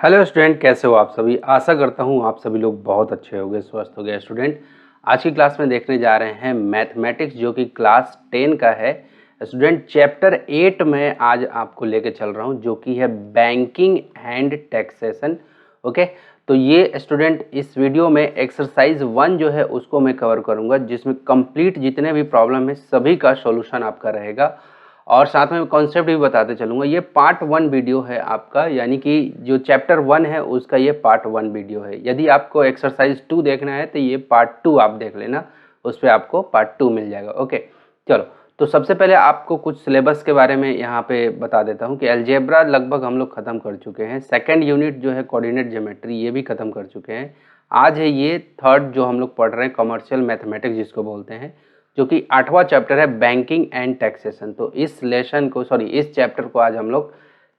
Hello student, कैसे हो आप सभी। आशा करता हूँ आप सभी लोग बहुत अच्छे होंगे, स्वस्थ हो गए। स्टूडेंट, आज की क्लास में देखने जा रहे हैं मैथमेटिक्स, जो कि क्लास 10 का है। स्टूडेंट, चैप्टर 8 में आज आपको लेके चल रहा हूँ, जो कि है बैंकिंग एंड टैक्सेशन। ओके, तो ये स्टूडेंट इस वीडियो में एक्सरसाइज 1 जो है उसको मैं कवर करूँगा, जिसमें कंप्लीट जितने भी प्रॉब्लम है सभी का सॉल्यूशन आपका रहेगा और साथ में कॉन्सेप्ट भी बताते चलूँगा। ये पार्ट 1 वीडियो है आपका, यानी कि जो चैप्टर 1 है उसका ये पार्ट 1 वीडियो है। यदि आपको एक्सरसाइज 2 देखना है तो ये पार्ट 2 आप देख लेना, उस पर आपको पार्ट 2 मिल जाएगा। ओके, चलो, तो सबसे पहले आपको कुछ सिलेबस के बारे में यहाँ पे बता देता हूँ कि अलजेब्रा लगभग हम लोग ख़त्म कर चुके हैं। सेकेंड यूनिट जो है कोऑर्डिनेट ज्योमेट्री, ये भी ख़त्म कर चुके हैं। आज है ये थर्ड जो हम लोग पढ़ रहे हैं, कमर्शियल मैथमेटिक्स जिसको बोलते हैं, जो कि 8वां चैप्टर है बैंकिंग एंड टैक्सेशन। तो इस चैप्टर को आज हम लोग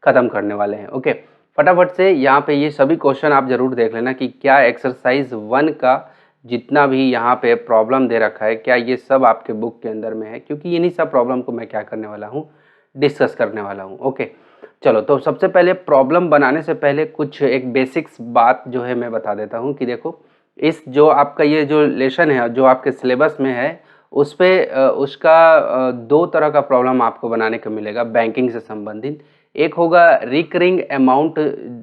खत्म करने वाले हैं। ओके, फटाफट से यहाँ पे ये सभी क्वेश्चन आप जरूर देख लेना कि क्या एक्सरसाइज 1 का जितना भी यहाँ पे प्रॉब्लम दे रखा है, क्या ये सब आपके बुक के अंदर में है, क्योंकि इन्हीं सब प्रॉब्लम को मैं क्या करने वाला हूँ, डिस्कस करने वाला हूँ। ओके, चलो, तो सबसे पहले प्रॉब्लम बनाने से पहले कुछ एक बेसिक्स बात जो है मैं बता देता हूँ कि देखो, इस जो आपका ये जो लेसन है जो आपके सिलेबस में है, उस पर उसका 2 तरह का प्रॉब्लम आपको बनाने को मिलेगा बैंकिंग से संबंधित। एक होगा रिकरिंग अमाउंट,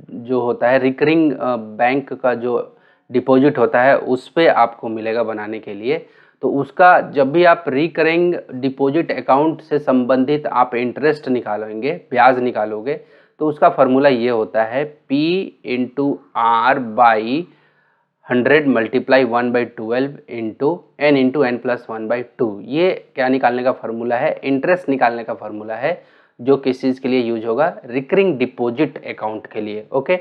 जो होता है रिकरिंग बैंक का जो डिपॉजिट होता है, उस पर आपको मिलेगा बनाने के लिए। तो उसका जब भी आप रिकरिंग डिपॉजिट अकाउंट से संबंधित आप इंटरेस्ट निकालोगे, ब्याज निकालोगे, तो उसका फॉर्मूला ये होता है P/R/100 मल्टीप्लाई 1/12 इंटू n+1/2। ये क्या निकालने का फॉर्मूला है, इंटरेस्ट निकालने का फॉर्मूला है, जो किस चीज़ के लिए यूज होगा, रिकरिंग डिपॉजिट अकाउंट के लिए। ओके,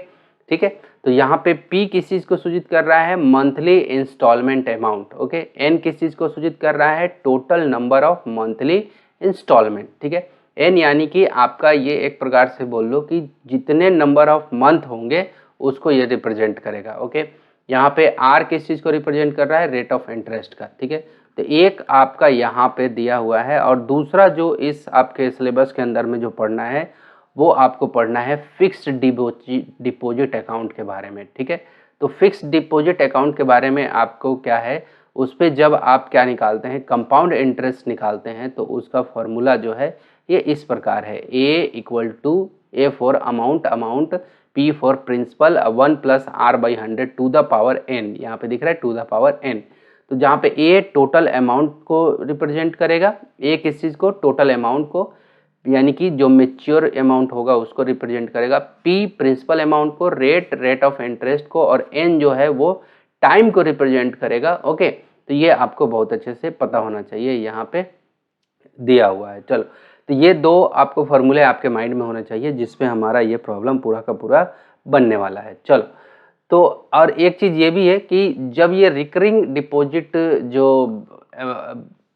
ठीक है। तो यहाँ पे P किस चीज़ को सूचित कर रहा है, monthly instalment amount. Okay, N किस चीज़ को सूचित कर रहा है, total number of monthly instalment. ठीक है, N यानी कि आपका ये एक प्रकार से बोल लो कि जितने नंबर ऑफ मंथ होंगे उसको ये रिप्रेजेंट करेगा। ओके, यहाँ पे R किस चीज़ को रिप्रेजेंट कर रहा है, रेट ऑफ इंटरेस्ट का। ठीक है, तो एक आपका यहाँ पे दिया हुआ है, और दूसरा जो इस आपके सिलेबस के अंदर में जो पढ़ना है, वो आपको पढ़ना है फिक्स्ड डिपॉजिट अकाउंट के बारे में। ठीक है, तो फिक्स्ड डिपॉजिट अकाउंट के बारे में आपको क्या है, उस पर जब आप क्या निकालते हैं, कंपाउंड इंटरेस्ट निकालते हैं, तो उसका फॉर्मूला जो है ये इस प्रकार है, A for amount, P for principal, 1 + R/100 to the power n। यहाँ पे दिख रहा है टू द पावर n। तो जहाँ पे A टोटल अमाउंट को रिप्रेजेंट करेगा, A किस चीज़ को, टोटल अमाउंट को, यानी कि जो मेच्योर अमाउंट होगा उसको रिप्रेजेंट करेगा, P प्रिंसिपल अमाउंट को, रेट ऑफ इंटरेस्ट को, और N जो है वो टाइम को रिप्रेजेंट करेगा। ओके, तो ये आपको बहुत अच्छे से पता होना चाहिए, यहाँ पे दिया हुआ है। चलो, तो ये 2 आपको फॉर्मूले आपके माइंड में होने चाहिए, जिसमें हमारा ये प्रॉब्लम पूरा का पूरा बनने वाला है। चलो, तो और एक चीज़ ये भी है कि जब ये रिकरिंग डिपॉजिट जो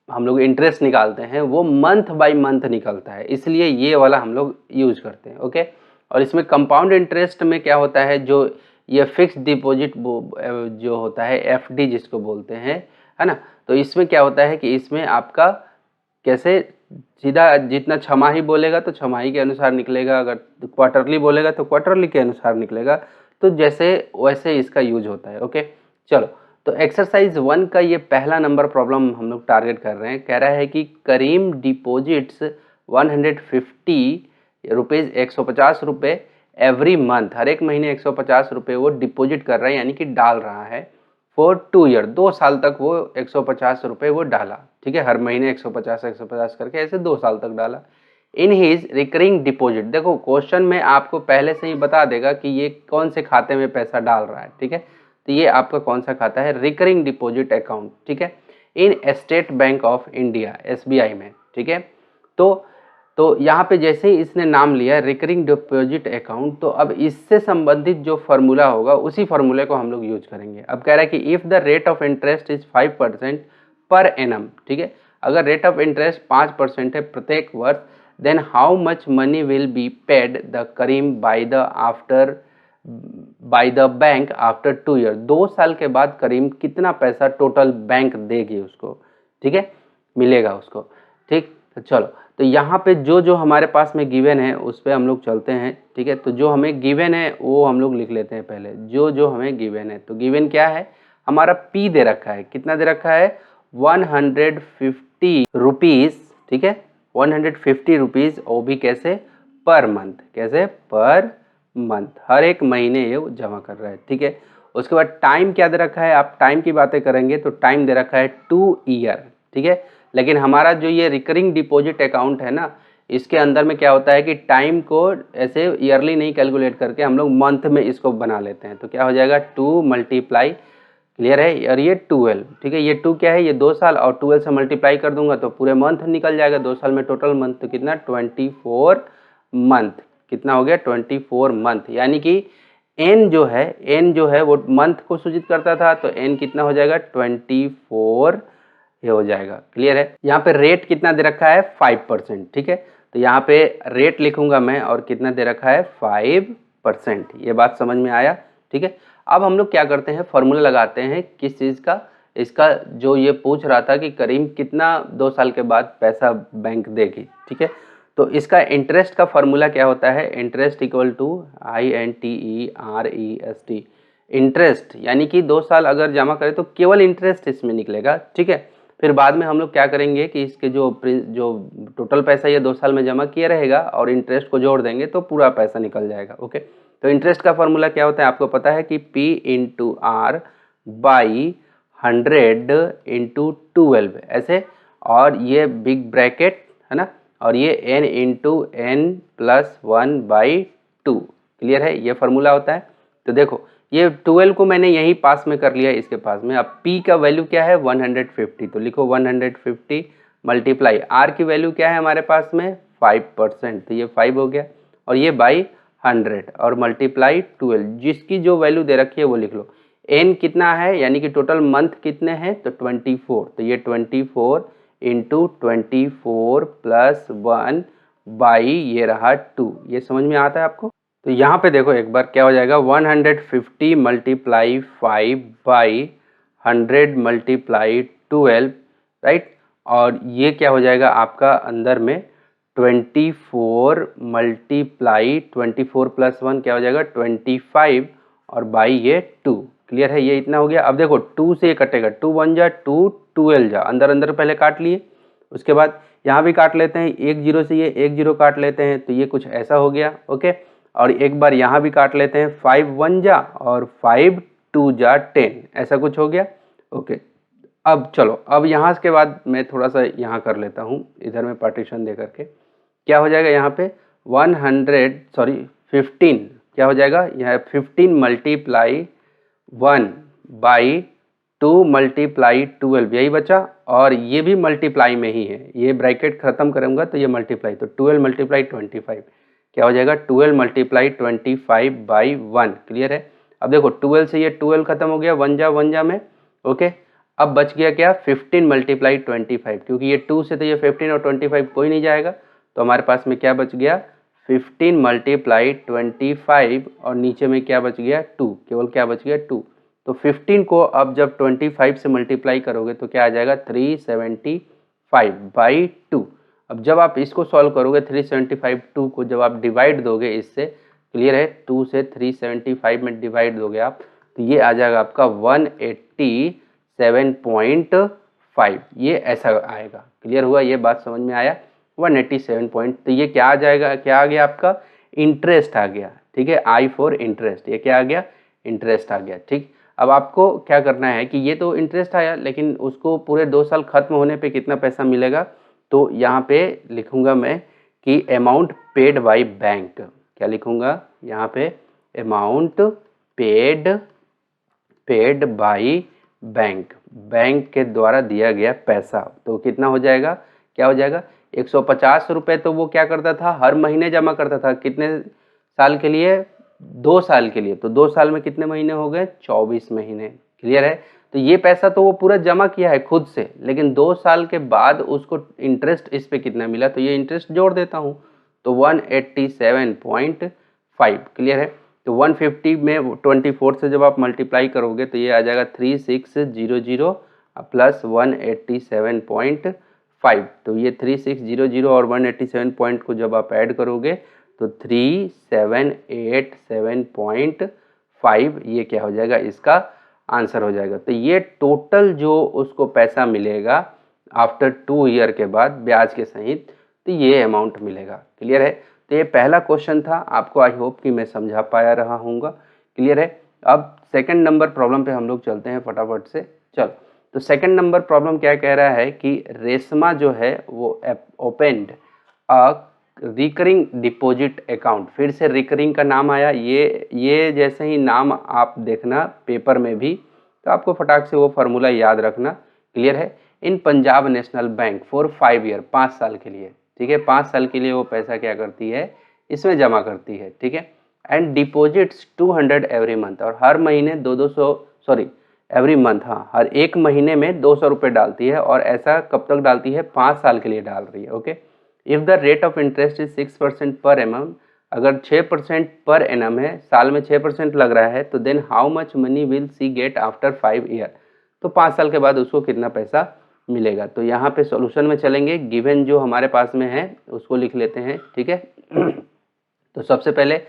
हम लोग इंटरेस्ट निकालते हैं, वो मंथ बाय मंथ निकलता है, इसलिए ये वाला हम लोग यूज करते हैं। ओके, और इसमें कंपाउंड इंटरेस्ट में क्या होता है, जो ये फिक्स डिपॉजिट जो होता है, FD जिसको बोलते हैं, है ना, तो इसमें क्या होता है कि इसमें आपका कैसे सीधा जितना छमाही बोलेगा तो छमाही के अनुसार निकलेगा, अगर क्वार्टरली बोलेगा तो क्वार्टरली के अनुसार निकलेगा, तो जैसे वैसे इसका यूज होता है। ओके, चलो, तो एक्सरसाइज 1 का ये पहला नंबर प्रॉब्लम हम लोग टारगेट कर रहे हैं। कह रहा है कि करीम डिपॉजिट्स 150 रुपीज़, 150 रुपये एवरी मंथ, हर एक महीने 150 रुपये वो डिपॉजिट कर रहा है, यानी कि डाल रहा है, फॉर 2 ईयर, 2 साल तक वो 150 रुपये वो डाला। ठीक है, हर महीने 150 करके ऐसे 2 साल तक डाला। इन हीज रिकरिंग डिपॉजिट, देखो क्वेश्चन में आपको पहले से ही बता देगा कि ये कौन से खाते में पैसा डाल रहा है। ठीक है, तो ये आपका कौन सा खाता है, रिकरिंग डिपॉजिट अकाउंट। ठीक है, इन state bank of India, SBI में। ठीक है, तो यहाँ पे जैसे ही इसने नाम लिया रिकरिंग डिपॉजिट अकाउंट, तो अब इससे संबंधित जो फार्मूला होगा उसी फार्मूले को हम लोग यूज करेंगे। अब कह रहा है कि if the rate of interest is 5% per annum, ठीक है, अगर रेट ऑफ इंटरेस्ट 5% है प्रत्येक वर्ष, then how much money will be paid the Karim by the bank after 2 year, 2 साल के बाद करीम कितना पैसा टोटल बैंक देगी उसको। ठीक है, मिलेगा उसको। ठीक, तो चलो, तो यहाँ पे जो जो हमारे पास में गिवन है उस पर हम लोग चलते हैं, ठीक है। तो जो हमें गिवन है वो हम लोग लिख लेते हैं पहले, जो जो हमें गिवन है। तो गिवन क्या है, हमारा पी दे रखा है, कितना दे रखा है, 150 रुपीज़, ठीक है, 150 रुपीज़, वो भी कैसे, पर मंथ, कैसे, पर मंथ, हर एक महीने ये जमा कर रहा है, ठीक है। उसके बाद टाइम क्या दे रखा है, आप टाइम की बातें करेंगे तो टाइम दे रखा है 2 ईयर, ठीक है। लेकिन हमारा जो ये रिकरिंग डिपॉजिट अकाउंट है ना, इसके अंदर में क्या होता है कि टाइम को ऐसे ईयरली नहीं कैलकुलेट करके हम लोग मंथ में इसको बना लेते हैं। तो क्या हो जाएगा, 2 मल्टीप्लाई, क्लियर है, और ये 12, ठीक है, ये 2 क्या है, ये 2 साल, और 12 से मल्टीप्लाई कर दूंगा तो पूरे मंथ निकल जाएगा, 2 साल में टोटल मंथ, तो कितना, 24 मंथ, कितना हो गया, 24 मंथ। यानी कि एन जो है वो मंथ को सूचित करता था, तो एन कितना हो जाएगा, 24 ये हो जाएगा, क्लियर है। यहाँ पे रेट कितना दे रखा है, 5%, ठीक है। तो यहाँ पे रेट लिखूंगा मैं, और कितना दे रखा है, 5%, ये बात समझ में आया, ठीक है। अब हम लोग क्या करते हैं, फॉर्मूला लगाते हैं किस चीज़ का, इसका जो ये पूछ रहा था कि करीम कितना 2 साल के बाद पैसा बैंक देगी, ठीक है। तो इसका इंटरेस्ट का फॉर्मूला क्या होता है, interest equal to INTEREST, interest, यानी कि 2 साल अगर जमा करें तो केवल इंटरेस्ट इसमें निकलेगा, ठीक है। फिर बाद में हम लोग क्या करेंगे कि इसके जो टोटल पैसा ये 2 साल में जमा किया रहेगा और इंटरेस्ट को जोड़ देंगे तो पूरा पैसा निकल जाएगा, ओके। तो इंटरेस्ट का फॉर्मूला क्या होता है, आपको पता है कि P into R by 100 into 12 ऐसे, और ये बिग ब्रैकेट है ना, और ये n into n plus 1 by 2, clear है, ये फार्मूला होता है। तो देखो ये 12 को मैंने यहीं पास में कर लिया है, इसके पास में। अब p का वैल्यू क्या है, 150, तो लिखो 150 मल्टीप्लाई r की वैल्यू क्या है हमारे पास में, 5%, तो ये 5 हो गया, और ये बाई 100 और मल्टीप्लाई 12, जिसकी जो वैल्यू दे रखी है वो लिख लो। n कितना है, यानी कि टोटल मंथ कितने हैं, तो 24, तो ये 24 इंटू 24 प्लस 1 बाई ये रहा 2, ये समझ में आता है आपको। तो यहाँ पे देखो एक बार क्या हो जाएगा, 150 मल्टीप्लाई 5 बाई 100 मल्टीप्लाई 12, राइट, और ये क्या हो जाएगा आपका अंदर में 24 मल्टीप्लाई 24 प्लस 1 क्या हो जाएगा 25, और बाई ये 2, क्लियर है, ये इतना हो गया। अब देखो 2 से ये कटेगा, 2 1 जा 2, 12 जा, अंदर अंदर पहले काट लिए, उसके बाद यहाँ भी काट लेते हैं, 1 0 से ये 1 0 काट लेते हैं, तो ये कुछ ऐसा हो गया, ओके। और एक बार यहाँ भी काट लेते हैं, 5 1 जा और 5 2 जा 10, ऐसा कुछ हो गया, ओके। अब चलो, अब यहाँ के बाद मैं थोड़ा सा यहाँ कर लेता हूँ, इधर में पार्टीशन दे करके, क्या हो जाएगा यहाँ पे 15 क्या हो जाएगा, यह 15 मल्टीप्लाई 1 बाई 2 मल्टीप्लाई 12, यही बचा, और ये भी मल्टीप्लाई में ही है, ये ब्रैकेट खत्म करूँगा तो ये मल्टीप्लाई, तो 12 मल्टीप्लाई 25 क्या हो जाएगा, 12 मल्टीप्लाई 25 बाई 1, क्लियर है। अब देखो 12 से ये 12 खत्म हो गया, 1 जा में, ओके। अब बच गया क्या, 15 मल्टीप्लाई 25, क्योंकि ये 2 से तो ये 15 और 25 कोई नहीं जाएगा, तो हमारे पास में क्या बच गया, 15 मल्टीप्लाई 25, और नीचे में क्या बच गया, 2, केवल क्या बच गया 2। तो 15 को अब जब 25 से मल्टीप्लाई करोगे तो क्या आ जाएगा, 375 बाई 2। अब जब आप इसको सॉल्व करोगे 375 2 को जब आप डिवाइड दोगे इससे, क्लियर है, 2 से 375 में डिवाइड दोगे आप, तो ये आ जाएगा आपका 187.5, ये ऐसा आएगा, क्लियर हुआ, ये बात समझ में आया, 187 पॉइंट। तो ये क्या आ जाएगा, क्या आ गया आपका, इंटरेस्ट आ गया, ठीक है, I फॉर इंटरेस्ट, ये क्या आ गया, इंटरेस्ट आ गया, ठीक। अब आपको क्या करना है कि ये तो इंटरेस्ट आया, लेकिन उसको पूरे 2 साल खत्म होने पे कितना पैसा मिलेगा, तो यहाँ पे लिखूंगा मैं कि अमाउंट पेड बाय बैंक, क्या लिखूंगा यहाँ पे, amount paid by bank, bank के द्वारा दिया गया पैसा, तो कितना हो जाएगा, क्या हो जाएगा, 150 रुपये। तो वो क्या करता था, हर महीने जमा करता था, कितने साल के लिए, 2 साल के लिए, तो 2 साल में कितने महीने हो गए, 24 महीने, क्लियर है। तो ये पैसा तो वो पूरा जमा किया है खुद से, लेकिन 2 साल के बाद उसको इंटरेस्ट इस पे कितना मिला, तो ये इंटरेस्ट जोड़ देता हूँ, तो 187.5, क्लियर है। तो 150 में 24 से जब आप मल्टीप्लाई करोगे तो ये आ जाएगा 3600 प्लस 187.5, 5। तो ये 3600 और 187 पॉइंट को जब आप ऐड करोगे तो 3787.5 ये क्या हो जाएगा, इसका आंसर हो जाएगा। तो ये टोटल जो उसको पैसा मिलेगा आफ्टर 2 ईयर के बाद ब्याज के सहित, तो ये अमाउंट मिलेगा। क्लियर है। तो ये पहला क्वेश्चन था, आपको आई होप कि मैं समझा पाया रहा हूँगा। क्लियर है। अब सेकंड नंबर प्रॉब्लम पे हम लोग चलते हैं फटाफट से। चलो, तो सेकंड नंबर प्रॉब्लम क्या कह रहा है कि रेशमा जो है वो opened a recurring deposit account. फिर से रिकरिंग का नाम आया, ये जैसे ही नाम आप देखना पेपर में भी तो आपको फटाक से वो फार्मूला याद रखना। क्लियर है। In Punjab national bank for 5 year, 5 साल के लिए। ठीक है, 5 साल के लिए वो पैसा क्या करती है, इसमें जमा करती है। ठीक है। एंड डिपॉजिट्स 200 एवरी मंथ, और हर महीने 200 सॉरी एवरी मंथ, हाँ, हर एक महीने में 200 रुपये डालती है। और ऐसा कब तक डालती है, 5 साल के लिए डाल रही है। Okay. If the rate of interest is 6% per annum, अगर 6% पर एनम है, साल में 6% लग रहा है, तो then how much money will she get after 5 year, तो 5 साल के बाद उसको कितना पैसा मिलेगा। तो यहाँ पे सॉल्यूशन में चलेंगे, गिवन जो हमारे पास में है उसको लिख लेते हैं। ठीक है। तो सबसे पहले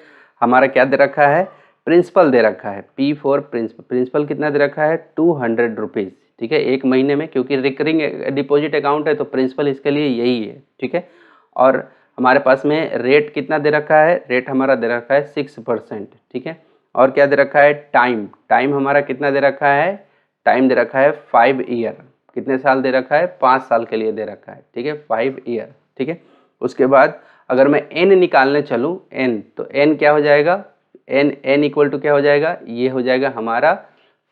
हमारा क्या दे रखा है, प्रिंसिपल दे रखा है, P फॉर प्रिंसिपल कितना दे रखा है, 200 रुपीज़। ठीक है, एक महीने में, क्योंकि रिकरिंग डिपॉजिट अकाउंट है तो प्रिंसिपल इसके लिए यही है। ठीक है। और हमारे पास में रेट कितना दे रखा है, रेट हमारा दे रखा है 6%। ठीक है। और क्या दे रखा है, टाइम हमारा कितना दे रखा है, टाइम दे रखा है 5 ईयर। कितने साल दे रखा है, 5 साल के लिए दे रखा है। ठीक है, 5 ईयर। ठीक है। उसके बाद अगर मैं n निकालने चलूँ, n, तो n क्या हो जाएगा, n इक्वल टू क्या हो जाएगा, ये हो जाएगा हमारा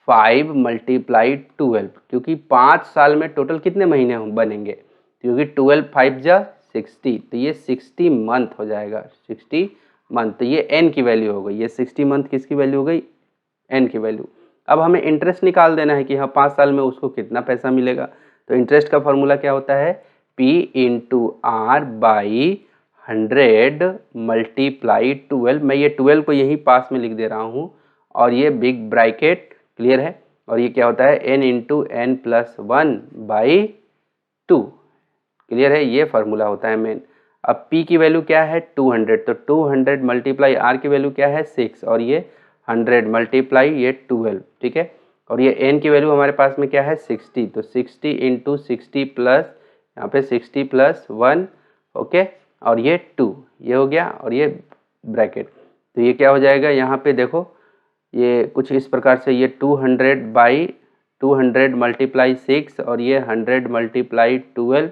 5 × 12, क्योंकि 5 साल में टोटल कितने महीने बनेंगे, क्योंकि 12 5 जा 60, तो ये 60 मंथ हो जाएगा, 60 मंथ। तो ये n की वैल्यू हो गई, ये 60 मंथ किसकी वैल्यू हो गई, n की वैल्यू। अब हमें इंटरेस्ट निकाल देना है कि हाँ 5 साल में उसको कितना पैसा मिलेगा। तो इंटरेस्ट का फॉर्मूला क्या होता है, P × R / 100 × 12। मैं ये 12 को यहीं पास में लिख दे रहा हूँ, और ये बिग ब्रैकेट। क्लियर है। और ये क्या होता है, n × n+1/2। क्लियर है, ये फार्मूला होता है मेन। अब P की वैल्यू क्या है, 200, तो 200 × R की वैल्यू क्या है, 6, और ये 100 × ये 12। ठीक है। और ये n की वैल्यू हमारे पास में क्या है, 60, तो 60 × 60 प्लस यहाँ पे 60 + 1, ओके, और ये 2, ये हो गया, और ये ब्रैकेट। तो ये क्या हो जाएगा, यहाँ पे देखो ये कुछ इस प्रकार से, ये 200 × 6, और ये 100 × 12।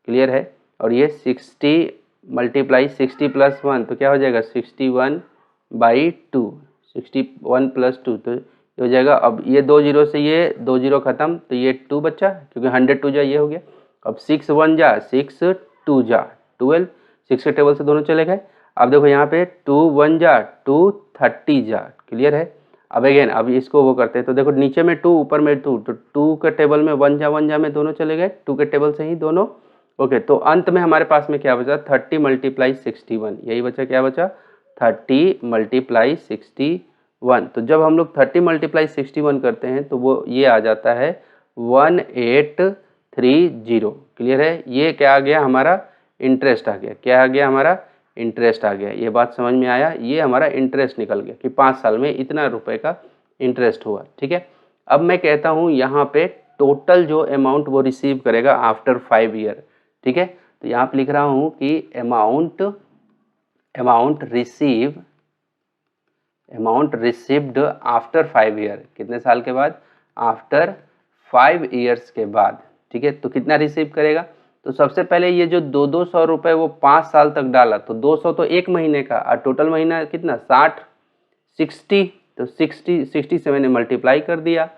क्लियर है। और ये 60 × 60 + 1, तो क्या हो जाएगा, 61/2, 61 + 2, तो ये हो जाएगा। अब ये 2 जीरो से ये 2 जीरो खत्म, तो ये 2 बच्चा, क्योंकि 100 2 जा, ये हो गया। अब 6 1 जा 6, 2 जा 12, 6 के टेबल से दोनों चले गए। अब देखो यहाँ पे 2 1 जा 2, 30 जा। क्लियर है। अब अगेन अब इसको वो करते हैं, तो देखो नीचे में 2 ऊपर में 2, तो 2 के टेबल में 1 जा में दोनों चले गए, 2 के टेबल से ही दोनों। ओके, तो अंत में हमारे पास में क्या बचा, 30 × 61, यही बचा, क्या बचा, 30 × 61। तो जब हम लोग 30 × 61 करते हैं तो वो ये आ जाता है 1830। क्लियर है। ये क्या आ गया, हमारा इंटरेस्ट आ गया। क्या आ गया, हमारा इंटरेस्ट आ गया। ये बात समझ में आया, ये हमारा इंटरेस्ट निकल गया कि 5 साल में इतना रुपए का इंटरेस्ट हुआ। ठीक है। अब मैं कहता हूँ यहाँ पे टोटल जो अमाउंट वो रिसीव करेगा आफ्टर 5 ईयर। ठीक है। तो यहाँ पे लिख रहा हूँ कि अमाउंट रिसीव्ड आफ्टर 5 ईयर, कितने साल के बाद, आफ्टर 5 ईयर्स के बाद। ठीक है। तो कितना रिसीव करेगा, तो सबसे पहले ये जो 200 रुपये वो 5 साल तक डाला, तो 200 तो एक महीने का, और टोटल महीना कितना, 60, तो 67 ने मल्टीप्लाई कर दिया,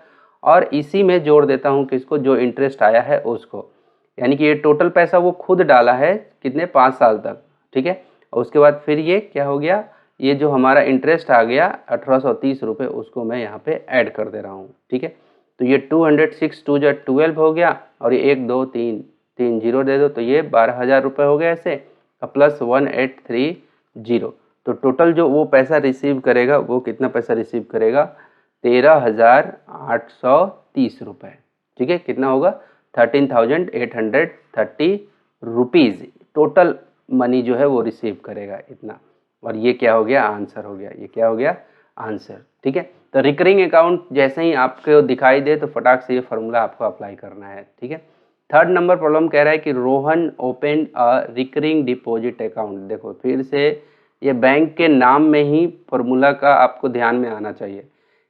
और इसी में जोड़ देता हूँ किसको, जो इंटरेस्ट आया है उसको। यानी कि ये टोटल पैसा वो खुद डाला है कितने, 5 साल तक। ठीक है। और उसके बाद फिर ये क्या हो गया, ये जो हमारा इंटरेस्ट आ गया 1830 रुपये, उसको मैं यहाँ पे ऐड कर दे रहा हूँ। ठीक है। तो ये 206 2 जा 12 हो गया, और ये 1 2 3 3 जीरो दे दो, तो ये 12,000 रुपये हो गया ऐसे, प्लस 1830। तो टोटल जो वो पैसा रिसीव करेगा, वो कितना पैसा रिसीव करेगा, 13,830 रुपये। ठीक है। कितना होगा, 13,830 रुपीज़ टोटल मनी जो है वो रिसीव करेगा इतना। और ये क्या हो गया, आंसर हो गया। ये क्या हो गया, आंसर। ठीक है, तो रिकरिंग अकाउंट जैसे ही आपको दिखाई दे तो फटाक से ये फॉर्मूला आपको अप्लाई करना है। ठीक है, थर्ड नंबर प्रॉब्लम कह रहा है कि Rohan open a recurring deposit account. देखो फिर से ये बैंक के नाम में ही फॉर्मूला का आपको ध्यान में आना चाहिए।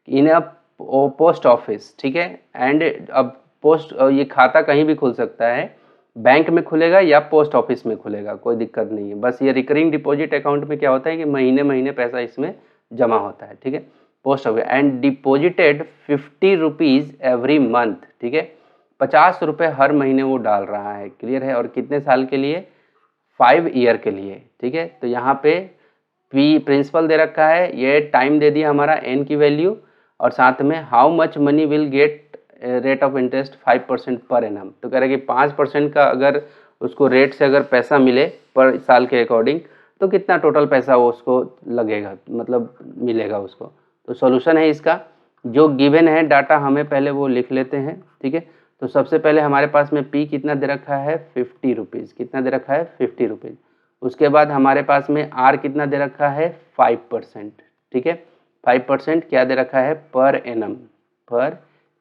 इन अ पोस्ट ऑफिस, ठीक है, एंड अब पोस्ट, ये खाता कहीं भी खुल सकता है, बैंक में खुलेगा या पोस्ट ऑफिस में खुलेगा, कोई दिक्कत नहीं है। बस ये रिकरिंग डिपॉजिट अकाउंट में क्या होता है कि महीने महीने पैसा इसमें जमा होता है। ठीक है, post office and deposited 50 rupees every month. ठीक है, 50 रुपये हर महीने वो डाल रहा है। क्लियर है, और कितने साल के लिए, 5 ईयर के लिए। ठीक है, तो यहाँ पे पी प्रिंसिपल दे रखा है, ये टाइम दे दिया हमारा एन की वैल्यू, और साथ में how much money will get rate of interest 5% per annum. तो कह रहे हैं कि 5% का अगर उसको रेट से अगर पैसा मिले पर साल के अकॉर्डिंग, तो कितना टोटल पैसा वो उसको लगेगा, मतलब मिलेगा उसको। तो सॉल्यूशन है इसका, जो गिवन है डाटा हमें पहले वो लिख लेते हैं। ठीक है, तो सबसे पहले हमारे पास में पी कितना दे रखा है, 50 रुपीज़। कितना दे रखा है, 50 रुपीज़। उसके बाद हमारे पास में आर कितना दे रखा है, 5%। ठीक है, 5% क्या दे रखा है, पर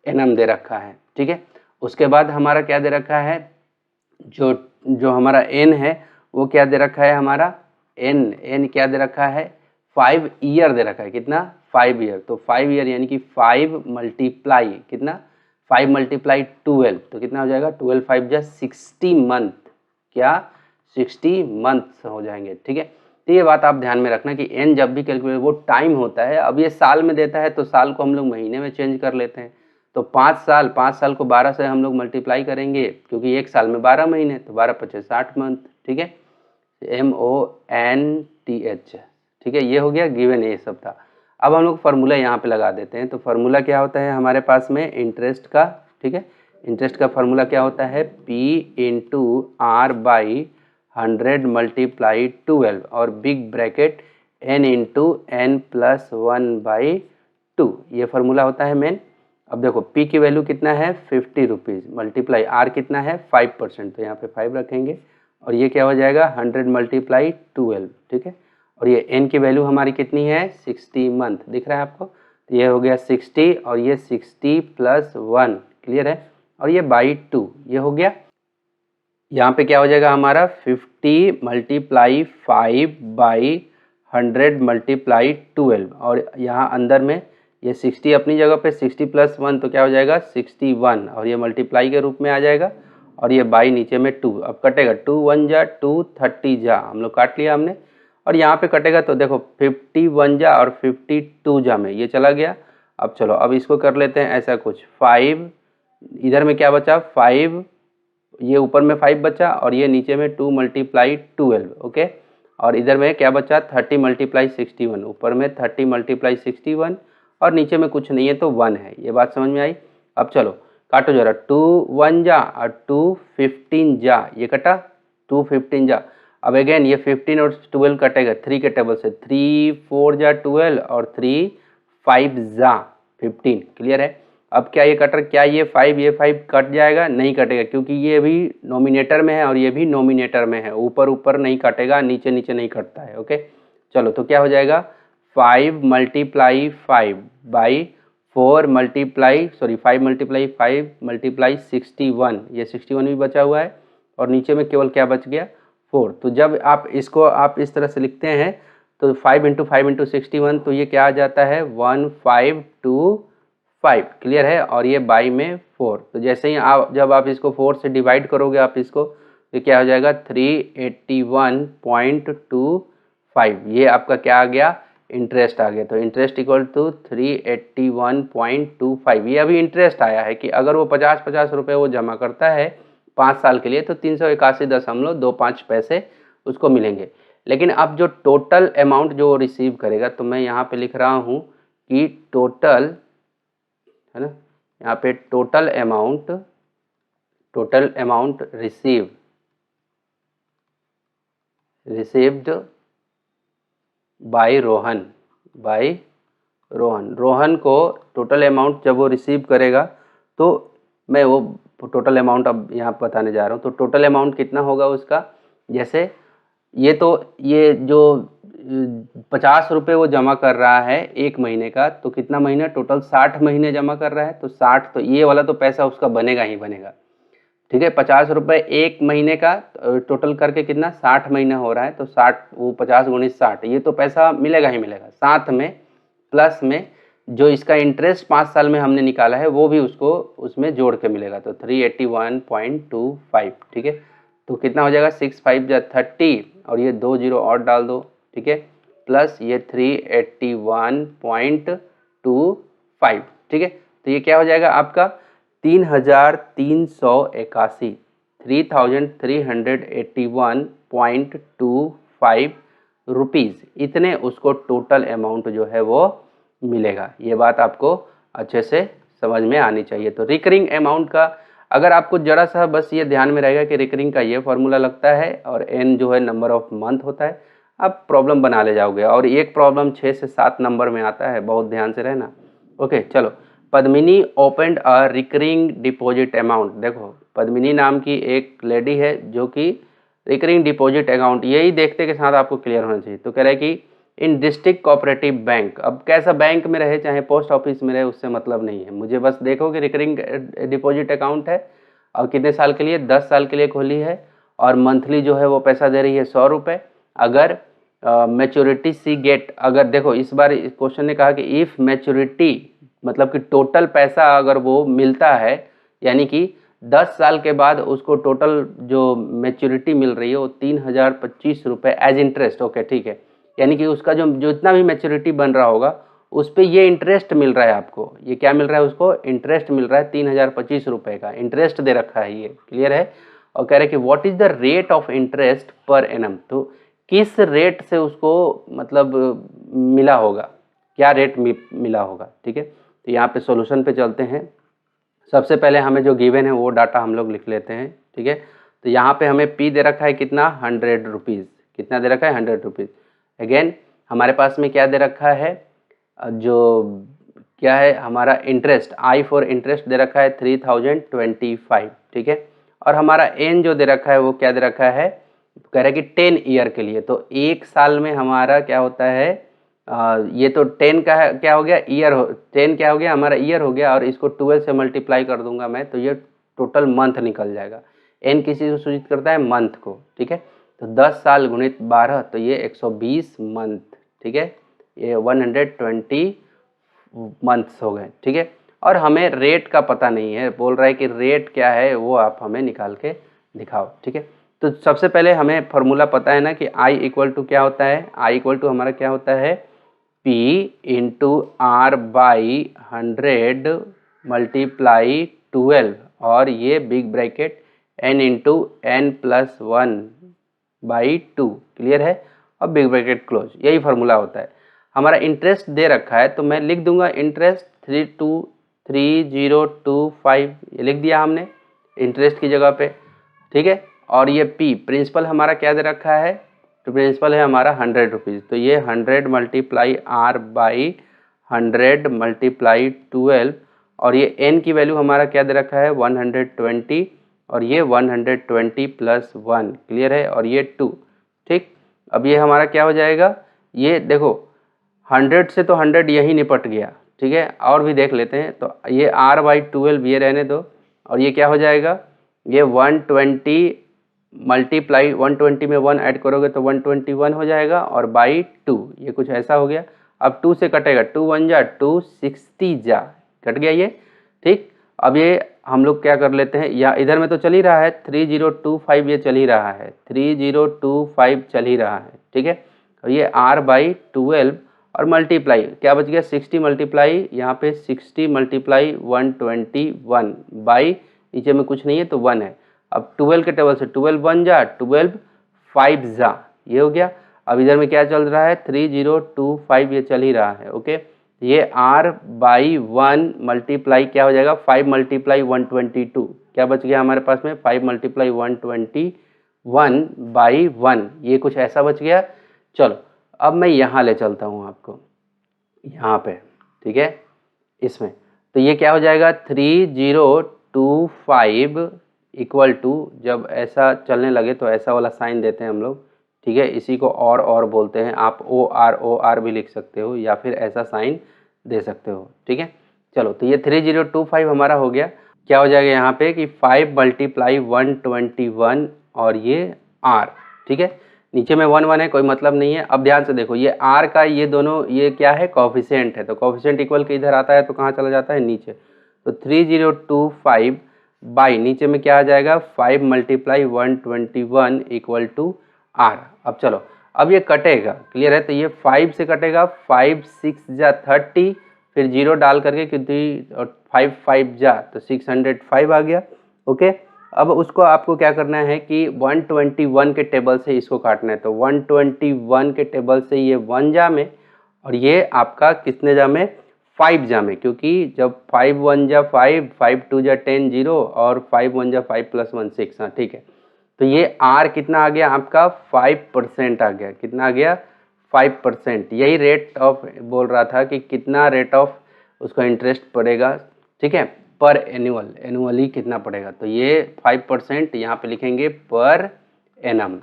एनम दे रखा है। ठीक है, उसके बाद हमारा क्या दे रखा है, जो हमारा एन है वो क्या दे रखा है, हमारा एन क्या दे रखा है, 5 ईयर दे रखा है। कितना, 5 ईयर। तो 5 ईयर यानी कि 5 मल्टीप्लाई कितना, 5 मल्टीप्लाई 12, तो कितना हो जाएगा, 12 5 जा 60 मंथ। क्या, 60 मंथ्स हो जाएंगे। ठीक है, तो ये बात आप ध्यान में रखना कि एन जब भी कैलकुलेट, वो टाइम होता है। अब ये साल में देता है तो साल को हम लोग महीने में चेंज कर लेते हैं। तो 5 साल को 12 से हम लोग मल्टीप्लाई करेंगे, क्योंकि एक साल में 12 महीने, तो 12 पच्चीस 60 मंथ। ठीक है, MONTH। ठीक है, ये हो गया गिवन, ये सब था। अब हम लोग फार्मूला यहाँ पे लगा देते हैं। तो फार्मूला क्या होता है हमारे पास में, इंटरेस्ट का। ठीक है, इंटरेस्ट का फार्मूला क्या होता है, P into R by 100 multiply 12 और big bracket N into n plus 1/2। ये फार्मूला होता है मेन। अब देखो P की वैल्यू कितना है, 50 रुपीज़, मल्टीप्लाई R कितना है, 5%, तो यहाँ पे 5 रखेंगे, और ये क्या हो जाएगा, 100 मल्टीप्लाई 12। ठीक है, और ये N की वैल्यू हमारी कितनी है, 60 मंथ, दिख रहा है आपको। तो ये हो गया 60, और ये 60 प्लस 1, क्लियर है, और ये बाई 2, ये हो गया। यहाँ पे क्या हो जाएगा हमारा, 50 मल्टीप्लाई 5 बाई 100 मल्टीप्लाई 12, और यहाँ अंदर में ये 60 अपनी जगह पे, 60 प्लस 1 तो क्या हो जाएगा, 61, और ये मल्टीप्लाई के रूप में आ जाएगा, और ये बाई नीचे में 2। अब कटेगा, 2 1 जा 2, 30 जा, हम लोग काट लिया हमने, और यहाँ पे कटेगा तो देखो 51 जा और 52 जा में ये चला गया। अब चलो, अब इसको कर लेते हैं ऐसा कुछ, 5 इधर में क्या बचा, 5, ये ऊपर में 5 बचा, और ये नीचे में 2 मल्टीप्लाई 12। ओके, और इधर में क्या बचा, 30 मल्टीप्लाई 61, ऊपर में 30 मल्टीप्लाई 61, और नीचे में कुछ नहीं है तो 1 है। ये बात समझ में आई। अब चलो काटो जरा, 2 1 जा और 2 15 जा, ये कटा, 2 15 जा। अब अगेन ये 15 और 12 कटेगा 3 के टेबल से, 3 4 जा 12 और 3 5 जा 15, क्लियर है। अब क्या ये कटर, क्या ये 5 कट जाएगा, नहीं कटेगा, क्योंकि ये भी नोमिनेटर में है और ये भी नोमिनेटर में है, ऊपर ऊपर नहीं कटेगा, नीचे नीचे नहीं कटता है। ओके, चलो तो क्या हो जाएगा, 5 multiply 5 by 4 multiply 5 multiply 5 multiply 61, ये 61 भी बचा हुआ है, और नीचे में केवल क्या बच गया, 4। तो जब आप इसको आप इस तरह से लिखते हैं तो 5 इंटू 5 इंटू 61, तो ये क्या आ जाता है, 1525, क्लियर है, और ये बाई में 4। तो जैसे ही आप जब आप इसको 4 से डिवाइड करोगे आप इसको, तो क्या हो जाएगा, 381.25, ये आपका क्या आ गया, इंटरेस्ट आ गया। तो इंटरेस्ट इक्वल टू 381.25, ये अभी इंटरेस्ट आया है कि अगर वो 50 रुपये वो जमा करता है 5 साल के लिए तो 381.25 पैसे उसको मिलेंगे। लेकिन अब जो टोटल अमाउंट जो वो रिसीव करेगा, तो मैं यहाँ पे लिख रहा हूँ कि टोटल, है ना, यहाँ पे total amount received by Rohan को टोटल अमाउंट जब वो रिसीव करेगा तो मैं वो टोटल अमाउंट अब यहाँ बताने जा रहा हूँ। तो टोटल अमाउंट कितना होगा उसका, जैसे ये जो 50 रुपये वो जमा कर रहा है 1 महीने का, तो कितना महीने, टोटल 60 महीने जमा कर रहा है, तो 60, तो ये वाला तो पैसा उसका बनेगा ही बनेगा, ठीक है। 50 रुपये 1 महीने का टोटल करके कितना 60 महीना हो रहा है, तो 60 वो 50 गुणित 60, ये तो पैसा मिलेगा ही मिलेगा। साथ में प्लस में जो इसका इंटरेस्ट 5 साल में हमने निकाला है वो भी उसको उसमें जोड़ के मिलेगा, तो 381.25, ठीक है। तो कितना हो जाएगा 6 5 जा 30 और ये 2 जीरो और डाल दो, ठीक है, प्लस ये 381.25, ठीक है। तो ये क्या हो जाएगा आपका 3381, 3381.25 रुपीज़, इतने उसको टोटल अमाउंट जो है वो मिलेगा। ये बात आपको अच्छे से समझ में आनी चाहिए। तो रिकरिंग अमाउंट का अगर आपको जरा सा बस ये ध्यान में रहेगा कि रिकरिंग का ये फॉर्मूला लगता है और एन जो है नंबर ऑफ मंथ होता है, आप प्रॉब्लम बना ले जाओगे। और एक प्रॉब्लम 6 से 7 नंबर में आता है, बहुत ध्यान से रहना। ओके चलो, Padmini opened a recurring deposit amount. देखो पद्मिनी नाम की एक लेडी है जो कि रिकरिंग डिपॉजिट अकाउंट, यही देखते के साथ आपको क्लियर होना चाहिए। तो कह रहा है कि इन डिस्ट्रिक्ट कोऑपरेटिव बैंक, अब कैसा बैंक में रहे चाहे पोस्ट ऑफिस में रहे उससे मतलब नहीं है, मुझे बस देखो कि रिकरिंग डिपॉजिट अकाउंट है और कितने साल के लिए, 10 साल के लिए खोली है और मंथली जो है वो पैसा दे रही है 100 रुपये। अगर मैच्योरिटी सी गेट, अगर देखो इस बार क्वेश्चन ने कहा कि इफ़ मैच्योरिटी मतलब कि टोटल पैसा अगर वो मिलता है, यानी कि 10 साल के बाद उसको टोटल जो मैच्योरिटी मिल रही है वो 3025 रुपये एज इंटरेस्ट। ओके ठीक है, यानी कि उसका जो जितना भी मैच्योरिटी बन रहा होगा उस पर ये इंटरेस्ट मिल रहा है आपको। ये क्या मिल रहा है, उसको इंटरेस्ट मिल रहा है 3025 रुपये का इंटरेस्ट दे रखा है, ये क्लियर है। और कह रहे हैं कि what is the rate of interest per annum, तो किस रेट से उसको मतलब मिला होगा, क्या रेट मिला होगा, ठीक है। तो यहाँ पे सॉल्यूशन पे चलते हैं। सबसे पहले हमें जो गिवन है वो डाटा हम लोग लिख लेते हैं, ठीक है। तो यहाँ पे हमें पी दे रखा है कितना 100 रुपीज़, कितना दे रखा है 100 रुपीज़। अगेन हमारे पास में क्या दे रखा है, जो क्या है हमारा इंटरेस्ट, आई फॉर इंटरेस्ट दे रखा है 3025, ठीक है। और हमारा एन जो दे रखा है वो क्या दे रखा है, कह रहा है कि 10 ईयर के लिए। तो 1 साल में हमारा क्या होता है, ये तो 10 का है, क्या हो गया ईयर, 10 क्या हो गया हमारा ईयर हो गया, और इसको 12 से मल्टीप्लाई कर दूंगा मैं तो ये टोटल मंथ निकल जाएगा। एन किसी को सूचित करता है मंथ को, ठीक है। तो 10 साल गुणित 12 तो ये 120 मंथ, ठीक है, ये 120 मंथ्स हो गए, ठीक है। और हमें रेट का पता नहीं है, बोल रहा है कि रेट क्या है वो आप हमें निकाल के दिखाओ, ठीक है। तो सबसे पहले हमें फॉर्मूला पता है ना कि I इक्वल टू क्या होता है, I इक्वल टू हमारा क्या होता है P into R by 100 multiply 12 और ये big bracket N into N+1 by 2, clear है, और बिग ब्रैकेट क्लोज, यही फार्मूला होता है। हमारा इंटरेस्ट दे रखा है तो मैं लिख दूंगा इंटरेस्ट 3025, ये लिख दिया हमने इंटरेस्ट की जगह पे, ठीक है। और ये P प्रिंसिपल हमारा क्या दे रखा है, तो प्रिंसिपल है हमारा 100 रुपीज़, तो ये 100 मल्टीप्लाई R बाई 100 मल्टीप्लाई 12 और ये N की वैल्यू हमारा क्या दे रखा है 120 और ये 120 प्लस 1, क्लियर है, और ये 2, ठीक। अब ये हमारा क्या हो जाएगा, ये देखो 100 से तो 100 यही निपट गया, ठीक है। और भी देख लेते हैं, तो ये R बाई 12 ये रहने दो, और ये क्या हो जाएगा, ये 120 मल्टीप्लाई 120 में 1 ऐड करोगे तो 121 हो जाएगा और बाई 2, ये कुछ ऐसा हो गया। अब 2 से कटेगा, 2 1 जा 2, 60 जा कट गया ये, ठीक। अब ये हम लोग क्या कर लेते हैं, या इधर में तो चल ही रहा है 3025, ये चल ही रहा है 3025 चल ही रहा है, ठीक है। और ये R बाई 12 और मल्टीप्लाई क्या बच गया 60 मल्टीप्लाई यहाँ पे 60 मल्टीप्लाई 121 बाई नीचे में कुछ नहीं है तो 1 है। अब 12 के टेबल से 12 1 जा 12 5 जा, ये हो गया। अब इधर में क्या चल रहा है 3025, ये चल ही रहा है, ओके। ये R बाई 1 मल्टीप्लाई क्या हो जाएगा 5 मल्टीप्लाई 122, क्या बच गया हमारे पास में 5 मल्टीप्लाई 121 बाई 1, ये कुछ ऐसा बच गया। चलो अब मैं यहाँ ले चलता हूँ आपको, यहाँ पे, ठीक है, इसमें तो ये क्या हो जाएगा 30 0.025 इक्वल टू, जब ऐसा चलने लगे तो ऐसा वाला साइन देते हैं हम लोग, ठीक है। इसी को और बोलते हैं, आप ओ आर भी लिख सकते हो या फिर ऐसा साइन दे सकते हो, ठीक है। चलो तो ये 3025 हमारा हो गया। क्या हो जाएगा यहाँ पे कि 5 मल्टीप्लाई 121 और ये आर, ठीक है। नीचे में 1 है, कोई मतलब नहीं है। अब ध्यान से देखो, ये आर का ये दोनों ये क्या है, कोफिशिएंट है, तो कोफिशिएंट इक्वल के इधर आता है तो कहाँ चला जाता है, नीचे। तो 3025 बाई नीचे में क्या आ जाएगा, 5 मल्टीप्लाई 121 इक्वल टू आर। अब चलो, अब ये कटेगा, क्लियर है। तो ये 5 से कटेगा, 5 6 जा 30, फिर 0 डाल करके क्योंकि 5 5 जा तो 605 आ गया, ओके। अब उसको आपको क्या करना है कि 121 के टेबल से इसको काटना है। तो 121 के टेबल से ये 1 जा में और ये आपका कितने जा में, 5 जा में, क्योंकि जब 5 1 जा 5, 5 2 जा 10 0 और 5 1 जा 5 + 1 6, हाँ ठीक है। तो ये आर कितना आ गया आपका, 5% आ गया। कितना आ गया, 5%। यही रेट ऑफ बोल रहा था कि कितना रेट ऑफ उसका इंटरेस्ट पड़ेगा, ठीक है, पर एनुअली कितना पड़ेगा। तो ये 5% यहाँ पे लिखेंगे पर एनम,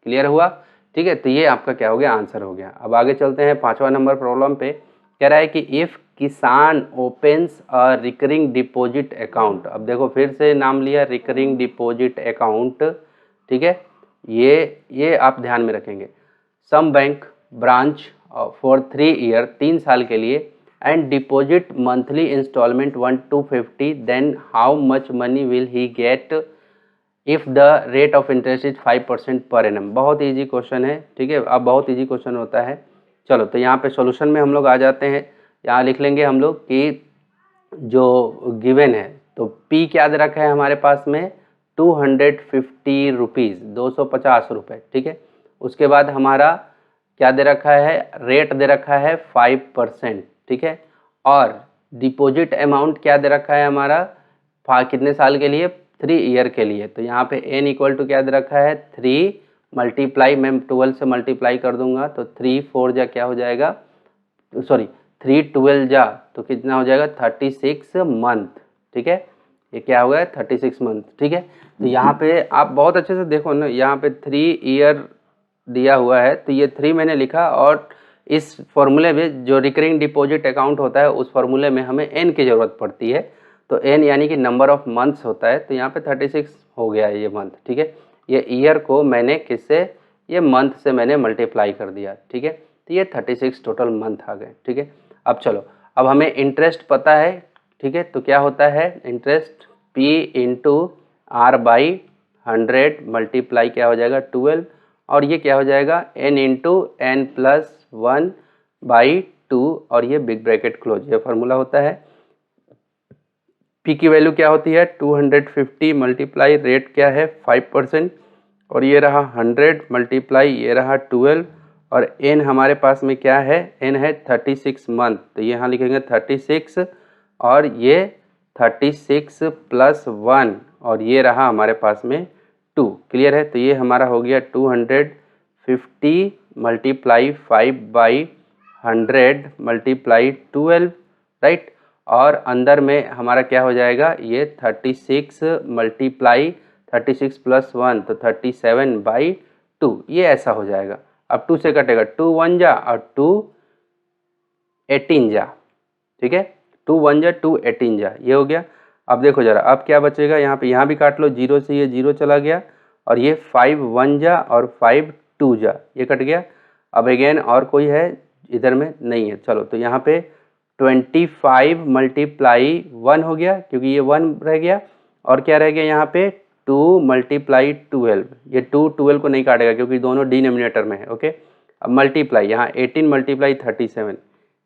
क्लियर हुआ, ठीक है। तो ये आपका क्या हो गया, आंसर हो गया। अब आगे चलते हैं 5वां नंबर प्रॉब्लम पे। कह रहा है कि इफ़ किसान opens a recurring deposit account. अब देखो फिर से नाम लिया, रिकरिंग डिपॉजिट अकाउंट, ठीक है। ये आप ध्यान में रखेंगे। Some bank branch for 3 year, 3 साल के लिए, and deposit monthly instalment 1 to 50, then how much money will he get if the rate of interest is 5% per annum. बहुत इजी क्वेश्चन है, ठीक है। अब बहुत इजी क्वेश्चन होता है। चलो तो यहाँ पे सॉल्यूशन में हम लोग आ जाते हैं। यहाँ लिख लेंगे हम लोग कि जो गिवन है, तो P क्या दे रखा है हमारे पास में, 250 रुपीज़, 250 रुपये, ठीक है। उसके बाद हमारा क्या दे रखा है, रेट दे रखा है 5%, ठीक है। और डिपॉजिट अमाउंट क्या दे रखा है हमारा, कितने साल के लिए, 3 ईयर के लिए। तो यहाँ पे n इक्वल टू क्या दे रखा है, 3 मल्टीप्लाई, मैं 12 से मल्टीप्लाई कर दूंगा तो 3 4 जा क्या हो जाएगा, सॉरी 3 12 जा तो कितना हो जाएगा, 36 मंथ, ठीक है। ये क्या हो गया, 36 मंथ, ठीक है। तो यहाँ पे आप बहुत अच्छे से देखो ना, यहाँ पे 3 ईयर दिया हुआ है, तो ये 3 मैंने लिखा, और इस फॉर्मूले में जो रिकरिंग डिपॉजिट अकाउंट होता है उस फॉर्मूले में हमें n की ज़रूरत पड़ती है। तो n यानी कि नंबर ऑफ मंथ्स होता है, तो यहाँ पे 36 हो गया है ये मंथ, ठीक है। ये ईयर को मैंने किससे, ये मंथ से मैंने मल्टीप्लाई कर दिया, ठीक है। तो ये 36 टोटल मंथ आ गए, ठीक है। अब चलो, अब हमें इंटरेस्ट पता है, ठीक है। तो क्या होता है interest, P into R by 100 multiply क्या हो जाएगा 12, और ये क्या हो जाएगा n into n plus 1 by 2, और ये बिग ब्रैकेट क्लोज, ये फार्मूला होता है। P की वैल्यू क्या होती है, 250 मल्टीप्लाई रेट क्या है 5%, और ये रहा 100 मल्टीप्लाई ये रहा 12, और n हमारे पास में क्या है, n है 36 मंथ, तो यहाँ लिखेंगे 36, और ये 36 प्लस 1, और ये रहा हमारे पास में 2, क्लियर है। तो ये हमारा हो गया 250 मल्टीप्लाई 5 बाई 100 मल्टीप्लाई 12, राइट। और अंदर में हमारा क्या हो जाएगा, ये 36 मल्टीप्लाई 36 प्लस 1 तो 37 बाई 2, ये ऐसा हो जाएगा। अब 2 से कटेगा, 2 1 जा और 2 18 जा, ठीक है। 2 1 जा 2 18 जा, ये हो गया। अब देखो जरा, अब क्या बचेगा, यहाँ पे यहाँ भी काट लो, 0 से ये 0 चला गया, और ये 5 1 जा और 5 2 जा, ये कट गया। अब अगेन और कोई है इधर में नहीं है, चलो तो यहाँ पे 25 मल्टीप्लाई 1 हो गया, क्योंकि ये 1 रह गया, और क्या रह गया यहाँ पे 2 मल्टीप्लाई 12, ये 2 12 को नहीं काटेगा क्योंकि दोनों डिनोमिनेटर में है, ओके। अब मल्टीप्लाई यहाँ 18 मल्टीप्लाई 37,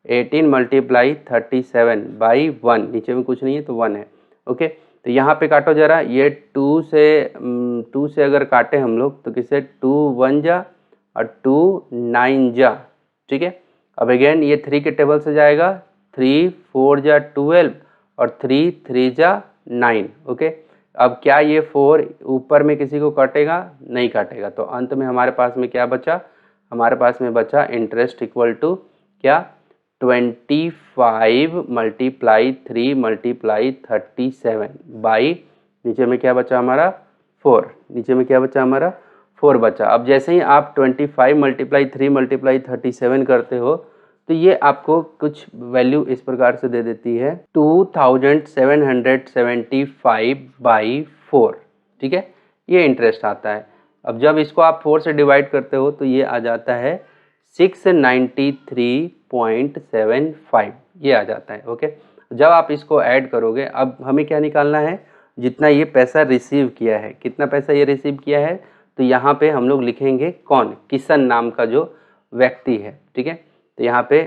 18 मल्टीप्लाई 37 बाई 1, नीचे में कुछ नहीं है तो 1 है, ओके। तो यहाँ पे काटो जरा, ये 2 से अगर काटे हम लोग तो किससे, 2 1 जा और 2 9 जा, ठीक है। अब अगेन ये 3 के टेबल से जाएगा, 3 4 जा 12 और 3 3 जा 9, ओके। अब क्या ये 4 ऊपर में किसी को काटेगा, नहीं काटेगा, तो अंत में हमारे पास में क्या बचा, हमारे पास में बचा इंटरेस्ट इक्वल टू क्या 25 मल्टीप्लाई 3 मल्टीप्लाई 37 बाई, नीचे में क्या बचा हमारा 4, नीचे में क्या बचा हमारा 4 बचा। अब जैसे ही आप 25 मल्टीप्लाई 3 मल्टीप्लाई 37 करते हो तो ये आपको कुछ वैल्यू इस प्रकार से दे देती है 2775 बाई 4, ठीक है, ये इंटरेस्ट आता है। अब जब इसको आप 4 से डिवाइड करते हो तो ये आ जाता है 693.75, ये आ जाता है। ओके, जब आप इसको ऐड करोगे, अब हमें क्या निकालना है, जितना ये पैसा रिसीव किया है, कितना पैसा ये रिसीव किया है, तो यहाँ पे हम लोग लिखेंगे कौन, किशन नाम का जो व्यक्ति है, ठीक है। तो यहाँ पे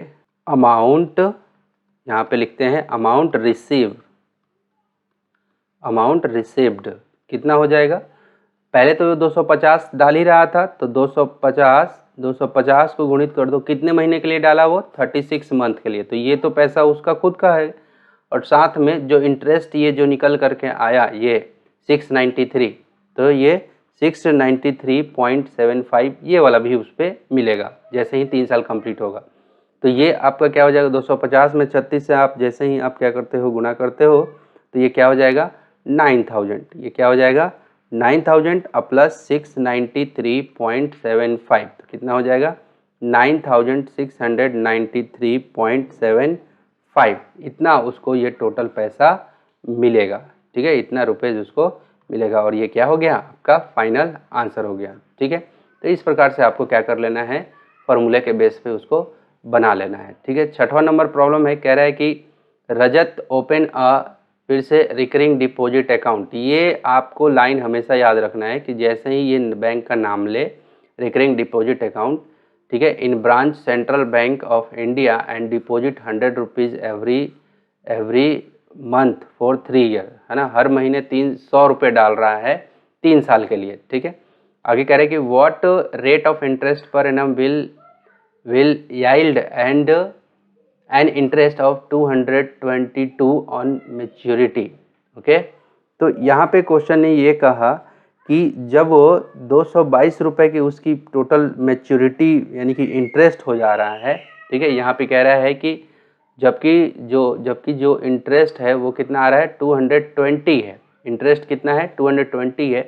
अमाउंट, यहाँ पे लिखते हैं अमाउंट रिसीव्ड कितना हो जाएगा, पहले तो 250 डाल ही रहा था, तो 250 को गुणित कर दो, कितने महीने के लिए डाला वो, 36 मंथ के लिए, तो ये तो पैसा उसका खुद का है। और साथ में जो इंटरेस्ट ये जो निकल करके आया ये 693, तो ये 693.75 ये वाला भी उस पर मिलेगा जैसे ही 3 साल कंप्लीट होगा। तो ये आपका क्या हो जाएगा, 250 में 36 से आप जैसे ही आप क्या करते हो, गुना करते हो, तो ये क्या हो जाएगा 9000, ये क्या हो जाएगा 9000 प्लस 693.75, तो कितना हो जाएगा 9693.75, इतना उसको ये टोटल पैसा मिलेगा, ठीक है, इतना रुपये उसको मिलेगा। और ये क्या हो गया, आपका फाइनल आंसर हो गया, ठीक है। तो इस प्रकार से आपको क्या कर लेना है, फॉर्मूले के बेस पे उसको बना लेना है, ठीक है। 6वां नंबर प्रॉब्लम है, कह रहा है कि रजत ओपन फिर से रिकरिंग डिपॉजिट अकाउंट। ये आपको लाइन हमेशा याद रखना है कि जैसे ही ये बैंक का नाम ले, रिकरिंग डिपॉजिट अकाउंट, ठीक है, in branch central bank of India and deposit 100 rupees every month for 3 year, है ना, हर महीने 300 रुपये डाल रहा है 3 साल के लिए, ठीक है। आगे कह रहे हैं कि what rate of interest per annum will yield and an interest of 222 on maturity। Okay, तो यहाँ पे क्वेश्चन ने ये कहा कि जब वो 222 रुपये की उसकी टोटल मैच्योरिटी यानी कि इंटरेस्ट हो जा रहा है, ठीक है, यहाँ पे कह रहा है कि जबकि जो इंटरेस्ट है वो कितना आ रहा है 220 है, इंटरेस्ट कितना है 220 है,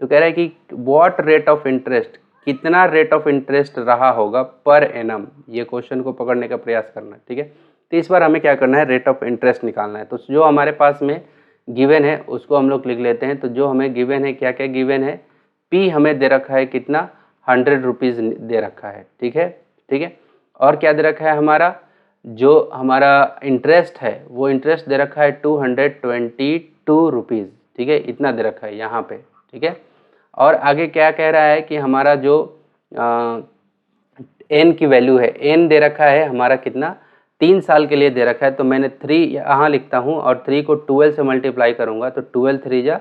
तो कह रहा है कि व्हाट रेट ऑफ इंटरेस्ट, कितना रेट ऑफ इंटरेस्ट रहा होगा पर एनम, ये क्वेश्चन को पकड़ने का प्रयास करना है, ठीक है। तो इस बार हमें क्या करना है, रेट ऑफ इंटरेस्ट निकालना है। तो जो हमारे पास में गिवन है उसको हम लोग लिख लेते हैं। तो जो हमें गिवन है, क्या क्या गिवन है, पी हमें दे रखा है कितना 100 रुपीज़ दे रखा है, ठीक है, ठीक है। और क्या दे रखा है, हमारा जो हमारा इंटरेस्ट है वो इंटरेस्ट दे रखा है 222 रुपीज़, ठीक है, इतना दे रखा है यहाँ पे, ठीक है। और आगे क्या कह रहा है कि हमारा जो एन की वैल्यू है, एन दे रखा है हमारा कितना 3 साल के लिए दे रखा है, तो मैंने 3 यहाँ लिखता हूँ और 3 को 12 से मल्टीप्लाई करूँगा, तो 12 3 जा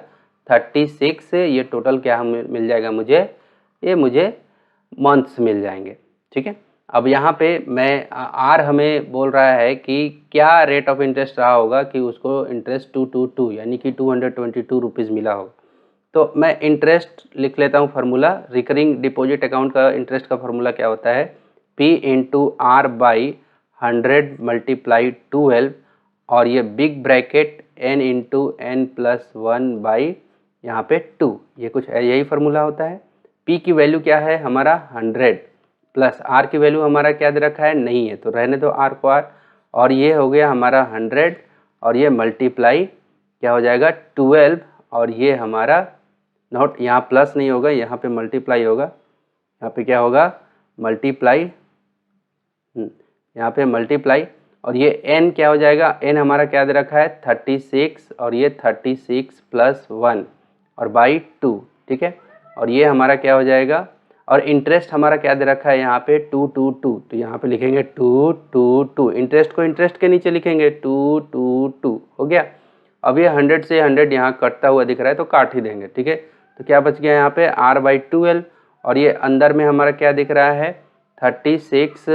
36 से ये टोटल क्या मिल जाएगा मुझे, ये मुझे मंथ्स मिल जाएंगे, ठीक है। अब यहाँ पे मैं आर हमें बोल रहा है कि क्या रेट ऑफ इंटरेस्ट रहा होगा कि उसको इंटरेस्ट 222 यानी कि 222 रुपीज़ मिला होगा। तो मैं इंटरेस्ट लिख लेता हूँ फार्मूला, रिकरिंग डिपॉजिट अकाउंट का इंटरेस्ट का फार्मूला क्या होता है, P into R by 100 multiply 12 और ये big bracket n into n plus 1 by यहाँ पे 2, ये कुछ यही फार्मूला होता है। P की वैल्यू क्या है हमारा 100 प्लस R की वैल्यू हमारा क्या दे रखा है, नहीं है, तो रहने दो R को R, और ये हो गया हमारा 100 और ये मल्टीप्लाई क्या हो जाएगा 12, और ये हमारा नोट यहाँ प्लस नहीं होगा, यहाँ पे मल्टीप्लाई होगा, यहाँ पे क्या होगा मल्टीप्लाई, यहाँ पे मल्टीप्लाई, और ये n क्या हो जाएगा, n हमारा क्या दे रखा है 36 और ये 36 प्लस 1 और बाई 2, ठीक है। और ये हमारा क्या हो जाएगा, और इंटरेस्ट हमारा क्या दे रखा है यहाँ पे 222, तो यहाँ पे लिखेंगे 222, इंटरेस्ट को इंटरेस्ट के नीचे लिखेंगे 222, हो गया। अब ये 100 से 100 यहाँ कटता हुआ दिख रहा है तो काट ही देंगे, ठीक है। तो क्या बच गया यहाँ पे r/12, और ये अंदर में हमारा क्या दिख रहा है 36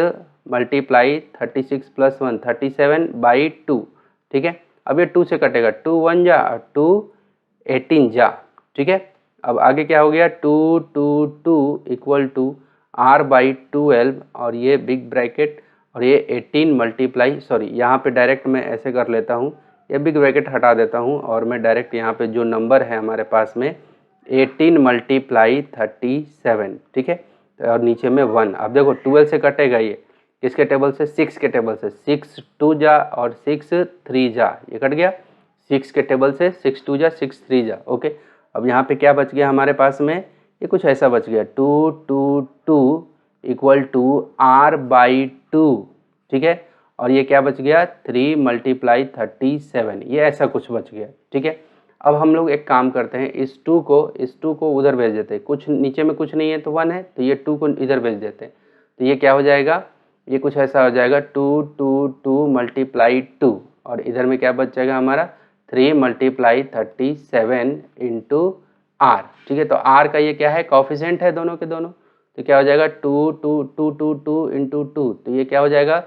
मल्टीप्लाई 36 प्लस 1 37/2, ठीक है। अब ये 2 से कटेगा, 2 1 जा, 2 18 जा, ठीक है। अब आगे क्या हो गया 222 इक्वल टू r/12 और ये बिग ब्रैकेट और ये 18 मल्टीप्लाई, सॉरी यहाँ पे डायरेक्ट मैं ऐसे कर लेता हूँ, ये बिग ब्रैकेट हटा देता हूँ और मैं डायरेक्ट यहाँ पे जो नंबर है हमारे पास में 18 मल्टीप्लाई 37, ठीक है, और नीचे में 1। अब देखो 12 से कटेगा ये, किसके टेबल से, 6 के टेबल से, 6 2 जा और 6 3 जा, ये कट गया 6 के टेबल से, 6 2 जा 6 3 जा, ओके। अब यहाँ पे क्या बच गया हमारे पास में, ये कुछ ऐसा बच गया 2 2 2 इक्वल टू r/2, ठीक है, और ये क्या बच गया 3 मल्टीप्लाई 37, ये ऐसा कुछ बच गया, ठीक है। अब हम लोग एक काम करते हैं, इस 2 को उधर भेज देते हैं, कुछ नीचे में कुछ नहीं है तो 1 है, तो ये 2 को इधर भेज देते हैं, तो ये क्या हो जाएगा, ये कुछ ऐसा हो जाएगा 2 2 2 मल्टीप्लाई 2, और इधर में क्या बच जाएगा हमारा 3 मल्टीप्लाई 37 इंटू आर, ठीक है। तो आर का ये क्या है, कोफिशिएंट है दोनों के दोनों, तो क्या हो जाएगा 2 2 2 2 2 इंटू 2, तो ये क्या हो जाएगा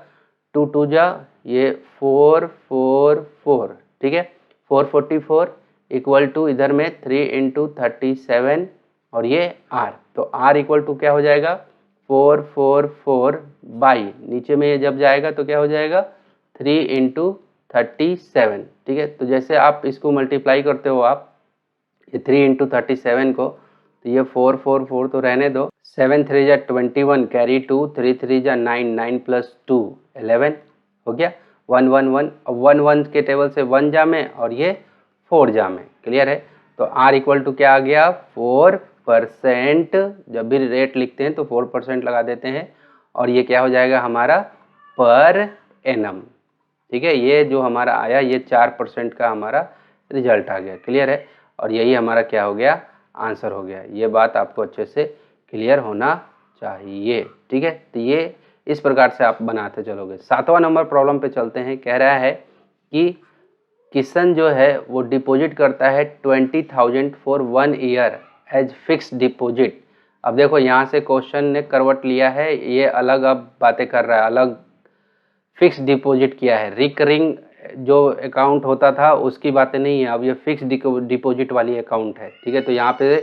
2 2 जा ये 4 4 4, ठीक है, 444 इक्वल टू इधर में 3 इंटू 37 और ये आर, तो आर इक्वल टू क्या हो जाएगा 444 बाई, नीचे में ये जब जाएगा तो क्या हो जाएगा 3 इंटू 37, ठीक है। तो जैसे आप इसको मल्टीप्लाई करते हो आप ये 3 इंटू 37 को, तो ये 4 4 4 तो रहने दो, 7 3 जा 21 कैरी 2, 3 3 जा 9, 9 प्लस 2 11 हो गया, 1 1 1, अब 1 1 के टेबल से 1 जा में और ये 4 जा में, क्लियर है। तो R इक्वल टू क्या आ गया 4%, जब भी रेट लिखते हैं तो 4% लगा देते हैं, और ये क्या हो जाएगा हमारा पर एनम, ठीक है। ये जो हमारा आया ये 4% का हमारा रिजल्ट आ गया, क्लियर है, और यही हमारा क्या हो गया आंसर हो गया। ये बात आपको अच्छे से क्लियर होना चाहिए, ठीक है। तो ये इस प्रकार से आप बनाते चलोगे। 7वां नंबर प्रॉब्लम पे चलते हैं। कह रहा है कि किशन जो है वो डिपॉजिट करता है 20,000 for 1 year as fixed deposit. अब देखो यहाँ से क्वेश्चन ने करवट लिया है, ये अलग अब बातें कर रहा है, अलग फिक्स डिपॉजिट किया है, रिकरिंग जो अकाउंट होता था उसकी बातें नहीं है, अब ये फिक्स डिपॉजिट वाली अकाउंट है, ठीक है। तो यहाँ पे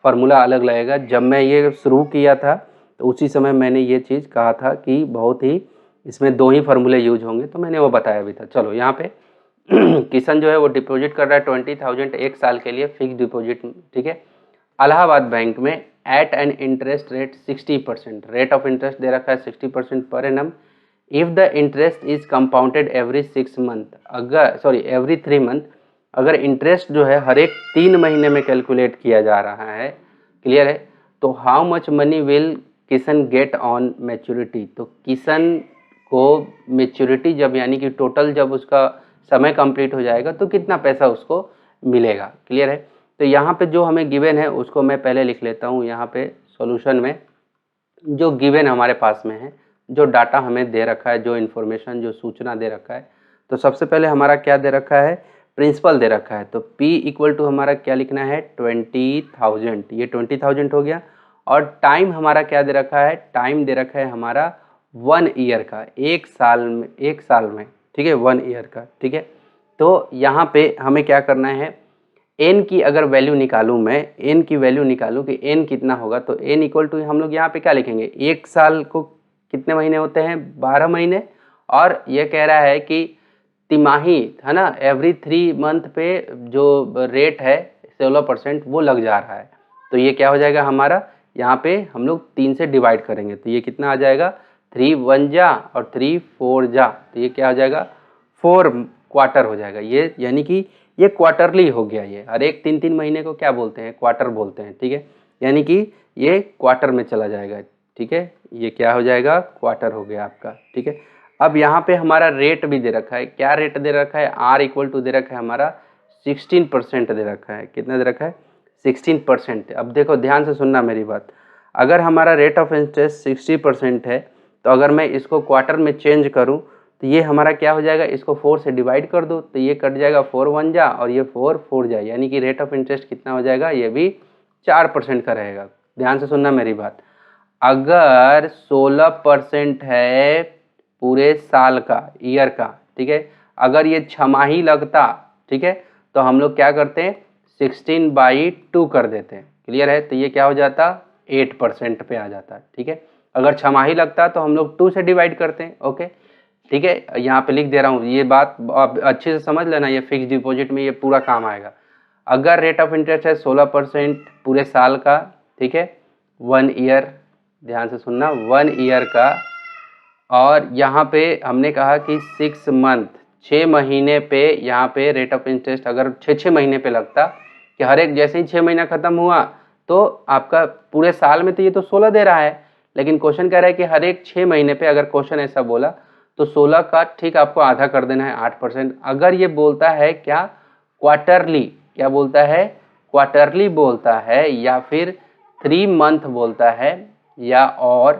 फार्मूला अलग लगेगा। जब मैं ये शुरू किया था तो उसी समय मैंने ये चीज़ कहा था कि बहुत ही इसमें 2 ही फार्मूले यूज होंगे, तो मैंने वो बताया भी था। चलो यहाँ पे किशन जो है वो डिपॉजिट कर रहा है 20,000 1 साल के लिए फिक्स डिपॉजिट, ठीक है, इलाहाबाद बैंक में at an interest rate 60%, rate of interest दे रखा है 60% per annum. If the interest is compounded every 6 month, अगर सॉरी एवरी 3 मंथ, अगर इंटरेस्ट जो है हर एक 3 महीने में कैलकुलेट किया जा रहा है, क्लियर है, तो how much money will Kishan get on maturity, तो किशन को मैच्योरिटी जब यानी कि टोटल जब उसका समय कंप्लीट हो जाएगा तो कितना पैसा उसको मिलेगा, क्लियर है। तो यहाँ पे जो हमें गिवन है उसको मैं पहले लिख लेता हूँ। यहाँ पे सॉल्यूशन में जो गिवन हमारे पास में है, जो डाटा हमें दे रखा है, जो इन्फॉर्मेशन जो सूचना दे रखा है, तो सबसे पहले हमारा क्या दे रखा है, प्रिंसिपल दे रखा है। तो P इक्वल टू हमारा क्या लिखना है 20,000, ये 20,000 हो गया, और टाइम हमारा क्या दे रखा है, टाइम दे रखा है हमारा 1 ईयर का, 1 साल में, ठीक है, 1 ईयर का, ठीक है। तो यहाँ पे हमें क्या करना है, n की अगर वैल्यू निकालूँ मैं, n की वैल्यू निकालूँ कि n कितना होगा, तो n इक्वल टू हम लोग यहाँ पे क्या लिखेंगे, 1 साल को कितने महीने होते हैं 12 महीने, और ये कह रहा है कि तिमाही है ना, एवरी 3 मंथ पे जो रेट है 16% वो लग जा रहा है। तो ये क्या हो जाएगा हमारा, यहाँ पे हम लोग 3 से डिवाइड करेंगे, तो ये कितना आ जाएगा 3 1 जा और 3 4 जा, तो ये क्या हो जाएगा 4 क्वार्टर हो जाएगा। ये यानी कि ये क्वार्टरली हो गया, ये हर एक 3 3 महीने को क्या बोलते हैं, क्वार्टर बोलते हैं, ठीक है, यानी कि ये क्वार्टर में चला जाएगा, ठीक है, ये क्या हो जाएगा क्वार्टर हो गया आपका, ठीक है। अब यहाँ पे हमारा रेट भी दे रखा है, क्या रेट दे रखा है, R इक्वल टू दे रखा है हमारा 16% दे रखा है, कितना दे रखा है 16%। अब देखो ध्यान से सुनना मेरी बात, अगर हमारा रेट ऑफ इंटरेस्ट 60% है, तो अगर मैं इसको क्वार्टर में चेंज करूँ तो ये हमारा क्या हो जाएगा, इसको 4 से डिवाइड कर दो, तो ये कट जाएगा 4 1 जा और ये 4 4 जा, यानी कि रेट ऑफ इंटरेस्ट कितना हो जाएगा, ये भी 4% का रहेगा। ध्यान से सुनना मेरी बात, अगर 16% है पूरे साल का, ईयर का, ठीक है, अगर ये छमाही लगता, ठीक है, तो हम लोग क्या करते हैं 16/2 कर देते हैं, क्लियर है, तो ये क्या हो जाता 8% पे आ जाता है, ठीक है। अगर छमाही लगता तो हम लोग 2 से डिवाइड करते हैं। ओके ठीक है, यहाँ पे लिख दे रहा हूँ, ये बात आप अच्छे से समझ लेना, ये फिक्स डिपॉजिट में ये पूरा काम आएगा। अगर रेट ऑफ इंटरेस्ट है 16% पूरे साल का, ठीक है, 1 ईयर, ध्यान से सुनना, 1 ईयर का, और यहाँ पे हमने कहा कि 6 मंथ, 6 महीने पे यहाँ पे रेट ऑफ इंटरेस्ट अगर 6 महीने पे लगता कि हर एक जैसे ही 6 महीना खत्म हुआ तो आपका पूरे साल में तो ये तो 16 दे रहा है, लेकिन क्वेश्चन कह रहा है कि हर एक 6 महीने पे, अगर क्वेश्चन ऐसा बोला तो 16 का ठीक आपको आधा कर देना है 8%। अगर ये बोलता है क्या क्वार्टरली, क्या बोलता है, क्वार्टरली बोलता है या फिर 3 मंथ बोलता है, या और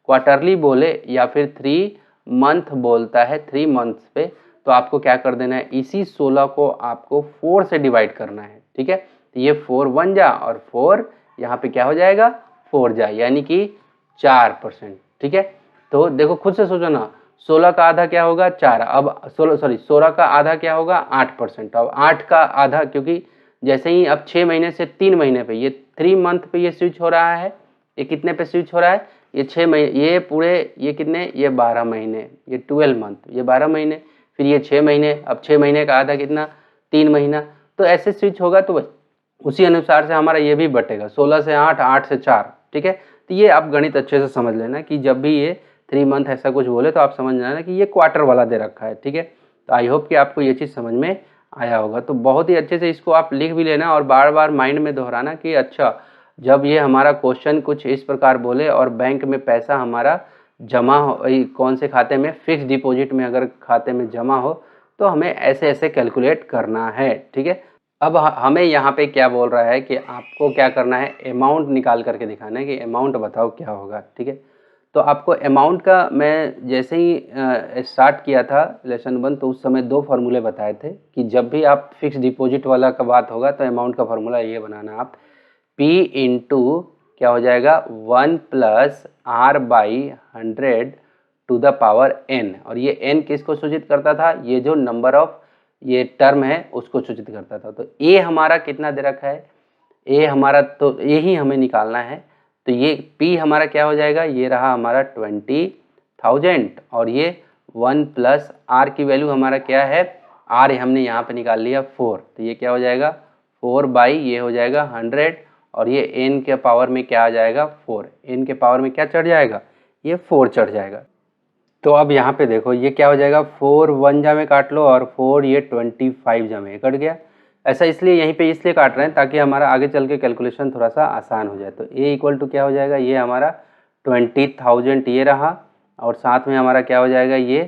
क्वार्टरली बोले या फिर 3 मंथ बोलता है, 3 मंथ्स पे, तो आपको क्या कर देना है, इसी 16 को आपको 4 से डिवाइड करना है। ठीक है, तो ये 4 1 जा और 4 यहाँ पे क्या हो जाएगा 4 जा, यानी कि 4%। ठीक है, तो देखो खुद से सोचो ना, 16 का आधा क्या होगा 4, अब 16 का आधा क्या होगा 8%। अब 8 का आधा, क्योंकि जैसे ही अब 6 महीने से 3 महीने पे, ये 3 मंथ पे ये स्विच हो रहा है, ये कितने पे स्विच हो रहा है, ये 6 महीने, ये पूरे, ये कितने, ये 12 महीने, ये 12 मंथ, ये 12 महीने, फिर ये 6 महीने, अब 6 महीने का आधा कितना 3 महीना, तो ऐसे स्विच होगा, तो उसी अनुसार से हमारा ये भी बटेगा 16 से 8, 8 से 4। ठीक है, तो ये आप गणित अच्छे से समझ लेना कि जब भी ये 3 मंथ ऐसा कुछ बोले तो आप समझ लेना कि ये क्वार्टर वाला दे रखा है। ठीक है, तो आई होप कि आपको ये चीज़ समझ में आया होगा। तो बहुत ही अच्छे से इसको आप लिख भी लेना और बार बार माइंड में दोहराना कि अच्छा, जब ये हमारा क्वेश्चन कुछ इस प्रकार बोले और बैंक में पैसा हमारा जमा हो, कौन से खाते में, फिक्स डिपॉजिट में अगर खाते में जमा हो, तो हमें ऐसे ऐसे कैलकुलेट करना है। ठीक है, अब हमें यहाँ पे क्या बोल रहा है कि आपको क्या करना है, अमाउंट निकाल करके दिखाना है कि अमाउंट बताओ क्या होगा। ठीक है, तो आपको अमाउंट का, मैं जैसे ही स्टार्ट किया था लेसन 1 तो उस समय 2 फार्मूले बताए थे कि जब भी आप फिक्स डिपॉजिट वाला का बात होगा तो अमाउंट का फार्मूला ये बनाना, आप P इंटू क्या हो जाएगा 1 plus R by 100 to the power n, और ये n किसको सूचित करता था, ये जो नंबर ऑफ ये टर्म है उसको सूचित करता था। तो a हमारा कितना दे रखा है, a हमारा तो यही हमें निकालना है, तो ये p हमारा क्या हो जाएगा, ये रहा हमारा 20,000, और ये 1 प्लस r की वैल्यू हमारा क्या है, r हमने यहाँ पे निकाल लिया 4, तो ये क्या हो जाएगा 4 बाई ये हो जाएगा 100, और ये n के पावर में क्या आ जाएगा 4, n के पावर में क्या चढ़ जाएगा, ये 4 चढ़ जाएगा। तो अब यहाँ पे देखो ये क्या हो जाएगा, 4 1 जा में काट लो और 4 ये 25 जा में कट गया। ऐसा इसलिए यहीं पे इसलिए काट रहे हैं ताकि हमारा आगे चल के कैलकुलेशन थोड़ा सा आसान हो जाए। तो a इक्वल टू क्या हो जाएगा, ये हमारा 20,000 ये रहा, और साथ में हमारा क्या हो जाएगा, ये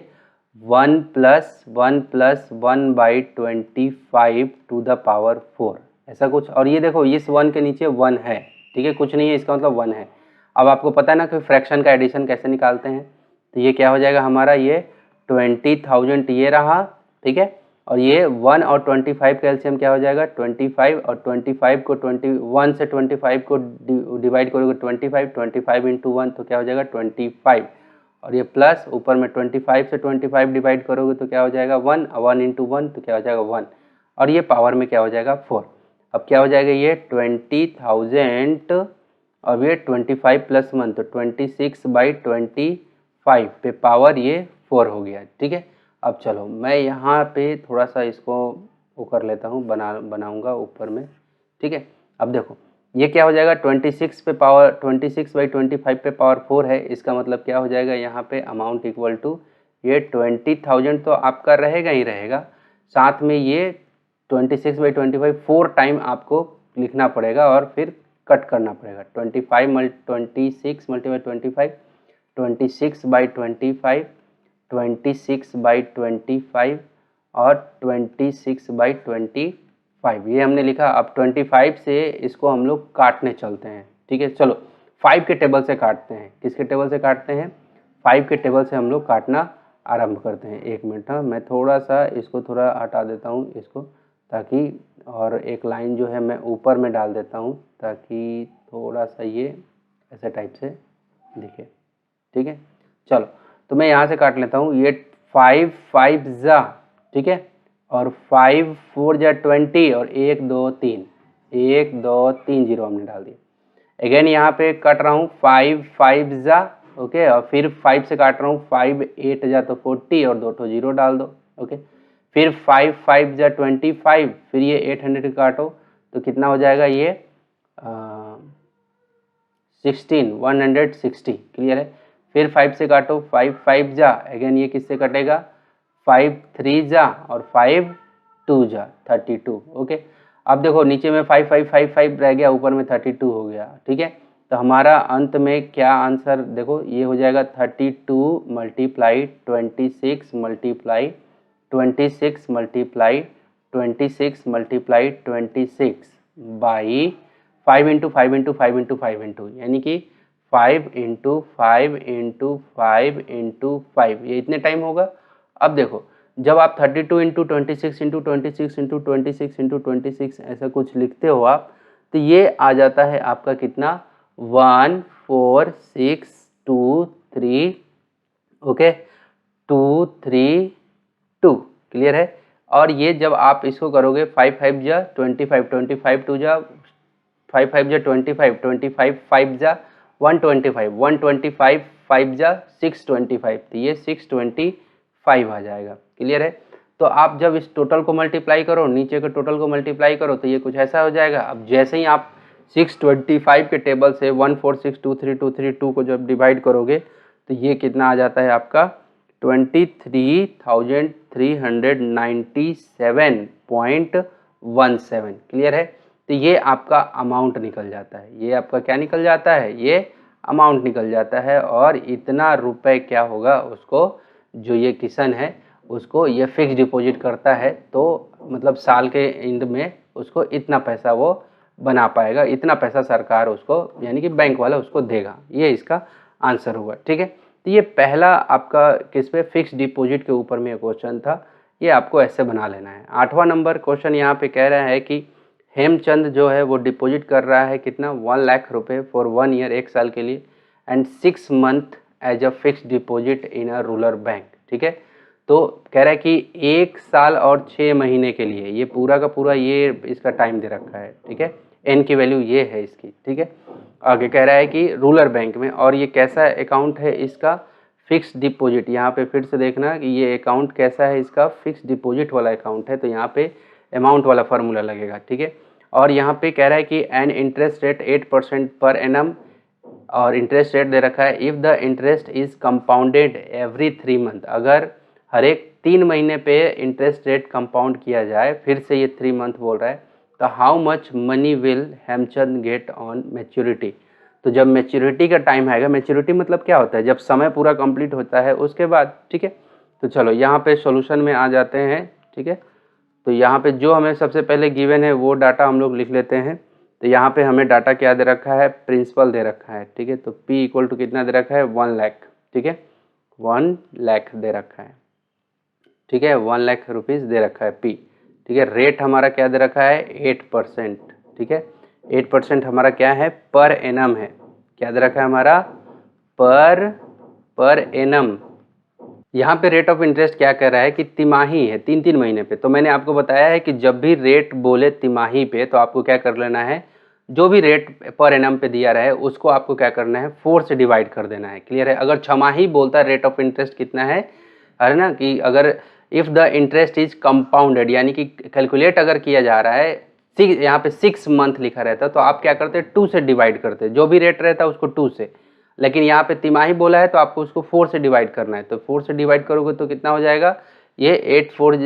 1 plus 1 by 25 to the power 4, ऐसा कुछ। और ये देखो इस 1 के नीचे 1 है, ठीक है, कुछ नहीं है, इसका मतलब 1 है। अब आपको पता है ना कि फ्रैक्शन का एडिशन कैसे निकालते हैं, तो ये क्या हो जाएगा हमारा, ये 20,000 ये रहा, ठीक है, और ये 1 और 25 का एलसीएम क्या हो जाएगा 25, और 25 को 21 से 25 को डिवाइड करोगे 25 इंटू 1 तो क्या हो जाएगा 25, और ये प्लस ऊपर में 25 से 25 डिवाइड करोगे तो क्या हो जाएगा 1, 1 इंटू 1 तो क्या हो जाएगा 1, और ये पावर में क्या हो जाएगा 4। अब क्या हो जाएगा ये 20,000, अब ये 25 प्लस 1 तो 26 बाई 25 पे पावर ये 4 हो गया। ठीक है, अब चलो मैं यहाँ पे थोड़ा सा इसको वो कर लेता हूँ, बनाऊँगा ऊपर में। ठीक है, अब देखो ये क्या हो जाएगा 26 पे पावर 26 बाई 25 पे पावर 4 है, इसका मतलब क्या हो जाएगा यहाँ पे अमाउंट इक्वल टू ये 20,000 तो आपका रहेगा ही रहेगा, साथ में ये 26 बाई 25 4 टाइम आपको लिखना पड़ेगा और फिर कट करना पड़ेगा। 26 मल्टीप्लाई 25, 26 बाई 25, 26 बाई 25 और 26 बाई 25 ये हमने लिखा। अब 25 से इसको हम लोग काटने चलते हैं। ठीक है, चलो 5 के टेबल से काटते हैं। किसके टेबल से काटते हैं? 5 के टेबल से हम लोग काटना आरंभ करते हैं। एक मिनट, हाँ मैं थोड़ा सा इसको थोड़ा हटा देता हूँ इसको, ताकि और एक लाइन जो है मैं ऊपर में डाल देता हूँ ताकि थोड़ा सा ये ऐसे टाइप से दिखे। ठीक है, चलो तो मैं यहाँ से काट लेता हूँ। ये 5 5 जा, ठीक है, और 5 4 जा 20 और 1 2 3 1 2 3 0 हमने डाल दिया। अगेन यहाँ पे कट रहा हूँ 5 5 जा ओके, और फिर 5 से काट रहा हूँ, 5 8 जा तो 40 और 2 जीरो डाल दो। ओके, फिर 5 5 जा 25, फिर ये 800 काटो तो कितना हो जाएगा ये 160। क्लियर है। फिर 5 से काटो, 5 5 जा, अगेन ये किससे कटेगा, 5 3 जा और 5 2 जा 32। ओके, अब देखो नीचे में 5 5 5 5 रह गया, ऊपर में 32 हो गया। ठीक है, तो हमारा अंत में क्या आंसर देखो ये हो जाएगा 32 multiply 26 multiply 26 multiply 26 multiply 26 by 5 into 5 into 5 into 5 into, यानी कि 5 इंटू 5 इंटू 5 इंटू 5, ये इतने टाइम होगा। अब देखो जब आप 32 इंटू 26 इंटू 26 इंटू 26 इंटू 26 ऐसा कुछ लिखते हो आप, तो ये आ जाता है आपका कितना 1 4 6 2 3, ओके 2 3 2। क्लियर है। और ये जब आप इसको करोगे 5 5 जा 25 25 2 जा 5 5 जा 25 25 5 जा 125 125 5 जा 625, तो ये 625 आ जाएगा। क्लियर है। तो आप जब इस टोटल को मल्टीप्लाई करो, नीचे के टोटल को मल्टीप्लाई करो तो ये कुछ ऐसा हो जाएगा। अब जैसे ही आप 625 के टेबल से 146232232 को जब डिवाइड करोगे तो ये कितना आ जाता है आपका 23,397.17। क्लियर है। तो ये आपका अमाउंट निकल जाता है, ये आपका क्या निकल जाता है, ये अमाउंट निकल जाता है। और इतना रुपए क्या होगा उसको, जो ये किसान है उसको ये फिक्स डिपॉजिट करता है, तो मतलब साल के एंड में उसको इतना पैसा वो बना पाएगा, इतना पैसा सरकार उसको यानी कि बैंक वाला उसको देगा। ये इसका आंसर होगा। ठीक है, तो ये पहला आपका किस पे, फिक्स डिपॉजिट के ऊपर में क्वेश्चन था, ये आपको ऐसे बना लेना है। 8वां नंबर क्वेश्चन यहाँ पे कह रहा है कि हेमचंद जो है वो डिपॉजिट कर रहा है कितना 1 लाख रुपए फॉर 1 ईयर, 1 साल के लिए, and 6 month as a fixed deposit in a rural bank. ठीक है, तो कह रहा है कि 1 साल और 6 महीने के लिए, ये पूरा का पूरा ये इसका टाइम दे रखा है। ठीक है, एन की वैल्यू ये है इसकी। ठीक है, आगे कह रहा है कि रूरल बैंक में, और ये कैसा अकाउंट है इसका, फिक्स डिपॉजिट। यहाँ पे फिर से देखना कि ये अकाउंट कैसा है इसका, फिक्स डिपॉजिट वाला अकाउंट है, तो यहाँ पे अमाउंट वाला फार्मूला लगेगा। ठीक है, और यहाँ पे कह रहा है कि N interest rate 8% per annum, और इंटरेस्ट रेट दे रखा है if the interest is compounded every 3 month, अगर हर एक 3 महीने पे इंटरेस्ट रेट कंपाउंड किया जाए, फिर से ये 3 मंथ बोल रहा है, तो how much money will Hemchand get on maturity. तो जब मैच्योरिटी का टाइम आएगा, मैच्योरिटी मतलब क्या होता है, जब समय पूरा कंप्लीट होता है उसके बाद। ठीक है, तो चलो यहाँ पे सॉल्यूशन में आ जाते हैं। ठीक है, तो यहाँ पे जो हमें सबसे पहले गिवन है वो डाटा हम लोग लिख लेते हैं। तो यहाँ पे हमें डाटा क्या दे रखा है, प्रिंसिपल दे रखा है। ठीक है, तो P इक्वल टू कितना दे रखा है 1 लाख। ठीक है, 1 लाख दे रखा है। ठीक है, 1 लाख रुपीज़ दे रखा है P। ठीक है, रेट हमारा क्या दे रखा है 8%। ठीक है, 8% हमारा क्या है, पर एनम है। क्या दे रखा है हमारा, पर एनम। यहाँ पे रेट ऑफ इंटरेस्ट क्या कह रहा है कि तिमाही है, 3 महीने पे। तो मैंने आपको बताया है कि जब भी रेट बोले तिमाही पे, तो आपको क्या कर लेना है, जो भी रेट पर एनम पे दिया रहे उसको आपको क्या करना है 4 से डिवाइड कर देना है। क्लियर है। अगर छमाही बोलता है रेट ऑफ इंटरेस्ट कितना है ना, कि अगर if the interest is compounded, यानी कि कैलकुलेट अगर किया जा रहा है, यहाँ पे 6 मंथ लिखा रहता तो आप क्या करते 2 से डिवाइड करते, जो भी रेट रहता है उसको 2 से। लेकिन यहाँ पे तिमाही बोला है तो आपको उसको 4 से डिवाइड करना है। तो 4 से डिवाइड करोगे तो कितना हो जाएगा, ये 8 4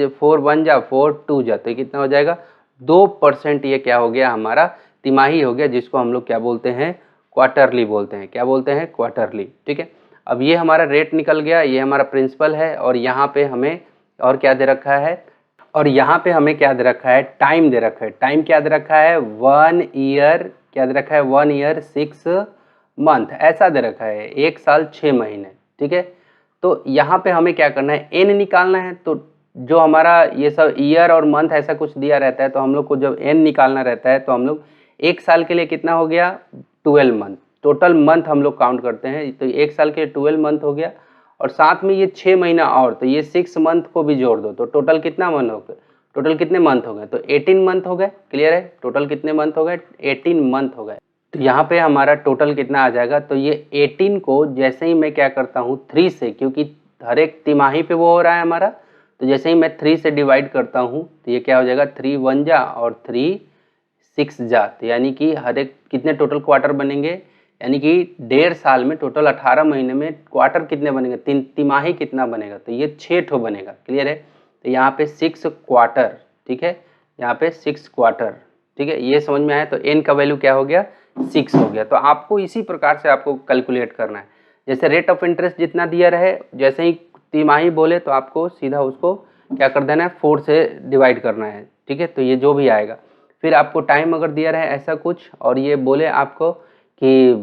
1 जा 4 2 जा, तो कितना हो जाएगा 2%। ये क्या हो गया हमारा तिमाही हो गया, जिसको हम लोग क्या बोलते हैं, क्वार्टरली बोलते हैं। क्या बोलते हैं, क्वार्टरली। ठीक है, अब ये हमारा रेट निकल गया, ये हमारा प्रिंसिपल है, और यहाँ पे हमें और क्या दे रखा है, और यहाँ पे हमें क्या दे रखा है, टाइम दे रखा है। टाइम क्या दे रखा है 1 ईयर, क्या दे रखा है 1 ईयर 6 मंथ, ऐसा दे रखा है 1 साल 6 महीने। ठीक है, तो यहाँ पे हमें क्या करना है, एन निकालना है। तो जो हमारा ये सब ईयर और मंथ ऐसा कुछ दिया रहता है, तो हम लोग को जब एन निकालना रहता है तो हम लोग 1 साल के लिए कितना हो गया 12 मंथ, टोटल मंथ हम लोग काउंट करते हैं। तो 1 साल के लिए 12 मंथ हो गया, और साथ में ये 6 महीना और, तो ये 6 मंथ को भी जोड़ दो, तो टोटल कितना मंथ हो गए, टोटल कितने मंथ हो गए, तो 18 मंथ हो गए। क्लियर है, टोटल कितने मंथ हो गए 18 मंथ हो गए। तो यहाँ पे हमारा टोटल कितना आ जाएगा, तो ये 18 को जैसे ही मैं क्या करता हूँ 3 से, क्योंकि हर एक तिमाही पे वो हो रहा है हमारा, तो जैसे ही मैं 3 से डिवाइड करता हूँ तो ये क्या हो जाएगा 3 1 जा और 3 6 जा, तो यानी कि हर एक कितने टोटल क्वार्टर बनेंगे, यानी कि 1.5 साल में टोटल 18 महीने में क्वार्टर कितने बनेंगे, तिमाही कितना बनेगा, तो ये 6 ठो बनेगा। क्लियर है। तो यहाँ पे 6 क्वार्टर, ठीक है, यहाँ पे 6 क्वार्टर, ठीक है, ये समझ में आया। तो एन का वैल्यू क्या हो गया 6 हो गया। तो आपको इसी प्रकार से आपको कैलकुलेट करना है। जैसे रेट ऑफ इंटरेस्ट जितना दिया रहे, जैसे ही तिमाही बोले तो आपको सीधा उसको क्या कर देना है 4 से डिवाइड करना है, ठीक है। तो ये जो भी आएगा, फिर आपको टाइम अगर दिया रहे ऐसा कुछ और ये बोले आपको कि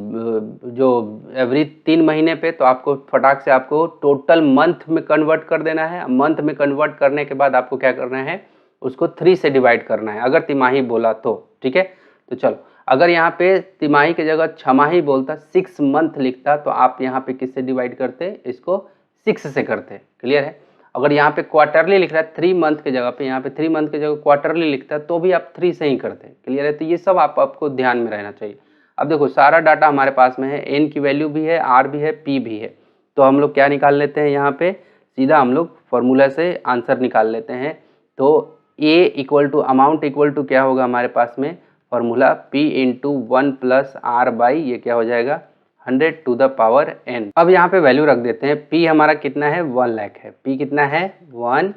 जो एवरी 3 महीने पे, तो आपको फटाक से आपको टोटल मंथ में कन्वर्ट कर देना है। मंथ में कन्वर्ट करने के बाद आपको क्या करना है, उसको 3 से डिवाइड करना है अगर तिमाही बोला तो, ठीक है। तो चलो, अगर यहाँ पे तिमाही की जगह छमाही बोलता, 6 मंथ लिखता, तो आप यहाँ पे किससे डिवाइड करते, इसको 6 से करते। क्लियर है। अगर यहाँ पे क्वार्टरली लिख रहा है 3 मंथ के जगह पे, यहाँ पे 3 मंथ की जगह क्वार्टरली लिखता है तो भी आप 3 से ही करते। क्लियर है। तो ये सब आपको ध्यान में रहना चाहिए। अब देखो सारा डाटा हमारे पास में है, एन की वैल्यू भी है, आर भी है, पी भी है। तो हम लोग क्या निकाल लेते हैं, यहाँ पे सीधा हम लोग फॉर्मूला से आंसर निकाल लेते हैं। तो A equal to amount equal to क्या होगा हमारे पास में formula, P into 1 plus R by ये क्या हो जाएगा 100 टू द पावर n। अब यहाँ पे वैल्यू रख देते हैं। p हमारा कितना है 1 लाख है, p कितना है 1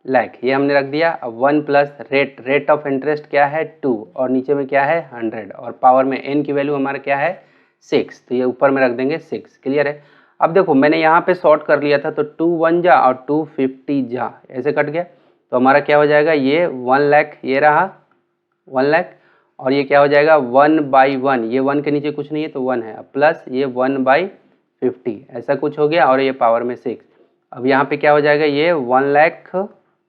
लाख, ये हमने रख दिया। अब 1 प्लस रेट ऑफ इंटरेस्ट क्या है 2 और नीचे में क्या है 100 और पावर में n की वैल्यू हमारा क्या है 6, तो ये ऊपर में रख देंगे 6। क्लियर है। अब देखो मैंने यहाँ पे शॉर्ट कर लिया था, तो 2 1 जा और 2 50 जा ऐसे कट गया, तो हमारा क्या हो जाएगा ये 1 लाख, ये रहा 1 लाख, और ये क्या हो जाएगा 1/1, ये 1 के नीचे कुछ नहीं है तो 1 है, प्लस ये 1/50 ऐसा कुछ हो गया, और ये पावर में 6। अब यहाँ पे क्या हो जाएगा ये 1 लाख,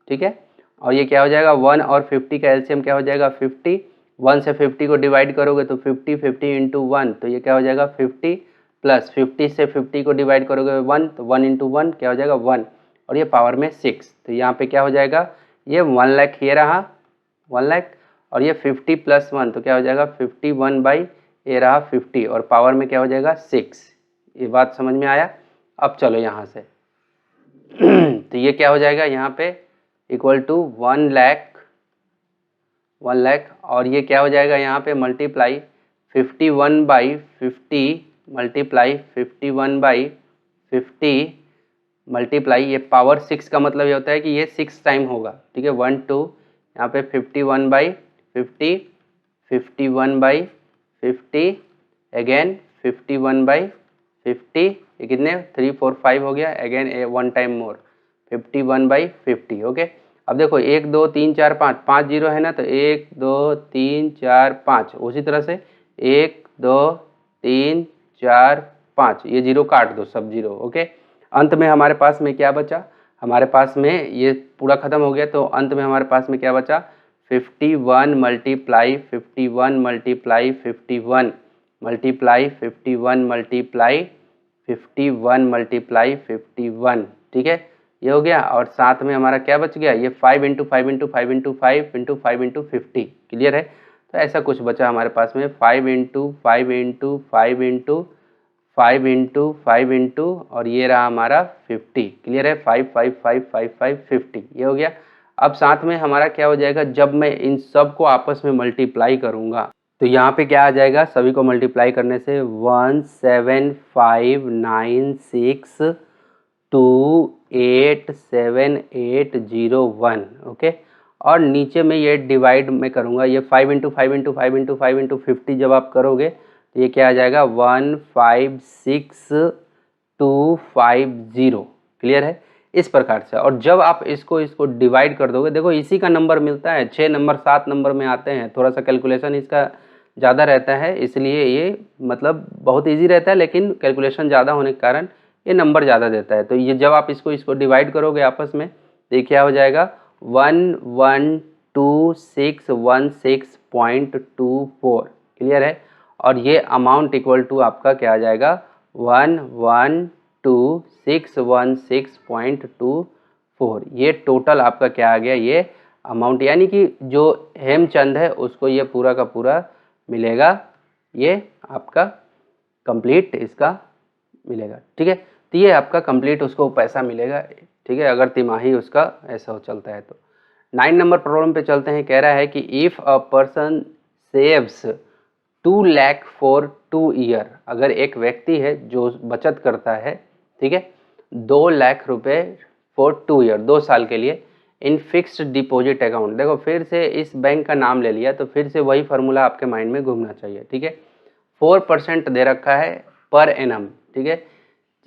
ठीक है, और ये क्या हो जाएगा 1 और 50 का एलसीएम क्या हो जाएगा 50। 1 से 50 को डिवाइड करोगे तो 50 इंटू 1, तो ये क्या हो जाएगा 50, प्लस 50 से 50 को डिवाइड करोगे 1, तो 1 इंटू 1 क्या हो जाएगा 1, और ये पावर में 6। तो यहाँ पे क्या हो जाएगा ये 1 लाख, ये रहा 1 लाख, और ये 50 प्लस 1 तो क्या हो जाएगा 51 बाई ये रहा 50, और पावर में क्या हो जाएगा 6। ये बात समझ में आया। अब चलो यहाँ से तो ये क्या हो जाएगा यहाँ पे इक्वल टू 1 लाख, और ये क्या हो जाएगा यहाँ पे मल्टीप्लाई 51/50 मल्टीप्लाई 51/50 मल्टीप्लाई ये पावर 6 का मतलब ये होता है कि ये 6 टाइम होगा, ठीक है। 1 2 यहाँ पे 51/50 51/50 अगेन 51/50, ये कितने 3 4 5 हो गया, अगेन 1 टाइम मोर 51/50। ओके। अब देखो 1 2 3 4 5 5 जीरो है ना, तो 1 2 3 4 5, उसी तरह से 1 2 3 4 5, ये जीरो काट दो सब जीरो। ओके। अंत में हमारे पास में क्या बचा, हमारे पास में ये पूरा खत्म हो गया, तो अंत में हमारे पास में क्या बचा 51 multiply 51 multiply 51 multiply 51 multiply 51 multiply 51, ठीक है, ये हो गया। और साथ में हमारा क्या बच गया ये 5 into 5 into 5 into 5 into 5 into 50। Clear है। तो ऐसा कुछ बचा हमारे पास में 5 into 5 into 5 into 5 into 5 into और ये रहा हमारा 50। क्लियर है। 5 5 5 5 5 50 ये हो गया। अब साथ में हमारा क्या हो जाएगा, जब मैं इन सब को आपस में मल्टीप्लाई करूंगा तो यहाँ पे क्या आ जाएगा, सभी को मल्टीप्लाई करने से 17596287801। ओके। और नीचे में ये डिवाइड में करूँगा, ये 5 इंटू 5 इंटू 5 इंटू 5 इंटू 50 जब आप करोगे तो ये क्या आ जाएगा 156250। क्लियर है। इस प्रकार से, और जब आप इसको डिवाइड कर दोगे, देखो इसी का नंबर मिलता है, 6 नंबर 7 नंबर में आते हैं, थोड़ा सा कैलकुलेशन इसका ज़्यादा रहता है, इसलिए ये मतलब बहुत इजी रहता है, लेकिन कैलकुलेशन ज़्यादा होने के कारण ये नंबर ज़्यादा देता है। तो ये जब आप इसको डिवाइड करोगे आपस में तो ये क्या हो जाएगा 112616.24। क्लियर है। और ये अमाउंट इक्वल टू आपका क्या आ जाएगा 112616.24। ये टोटल आपका क्या आ गया ये अमाउंट, यानी कि जो हेमचंद है उसको ये पूरा का पूरा मिलेगा ये आपका कंप्लीट इसका मिलेगा। ठीक है, तो ये आपका कंप्लीट उसको पैसा मिलेगा। ठीक है, अगर तिमाही उसका ऐसा हो चलता है तो। 9 नंबर प्रॉब्लम पे चलते हैं। कह रहा है कि if a person saves 2 lakh for 2 year, अगर एक व्यक्ति है जो बचत करता है, ठीक है, 2 लाख रुपए फॉर 2 ईयर, 2 साल के लिए, इन फिक्स्ड डिपॉजिट अकाउंट। देखो फिर से इस बैंक का नाम ले लिया तो फिर से वही फार्मूला आपके माइंड में घूमना चाहिए। ठीक है, 4% दे रखा है पर एनम। ठीक है,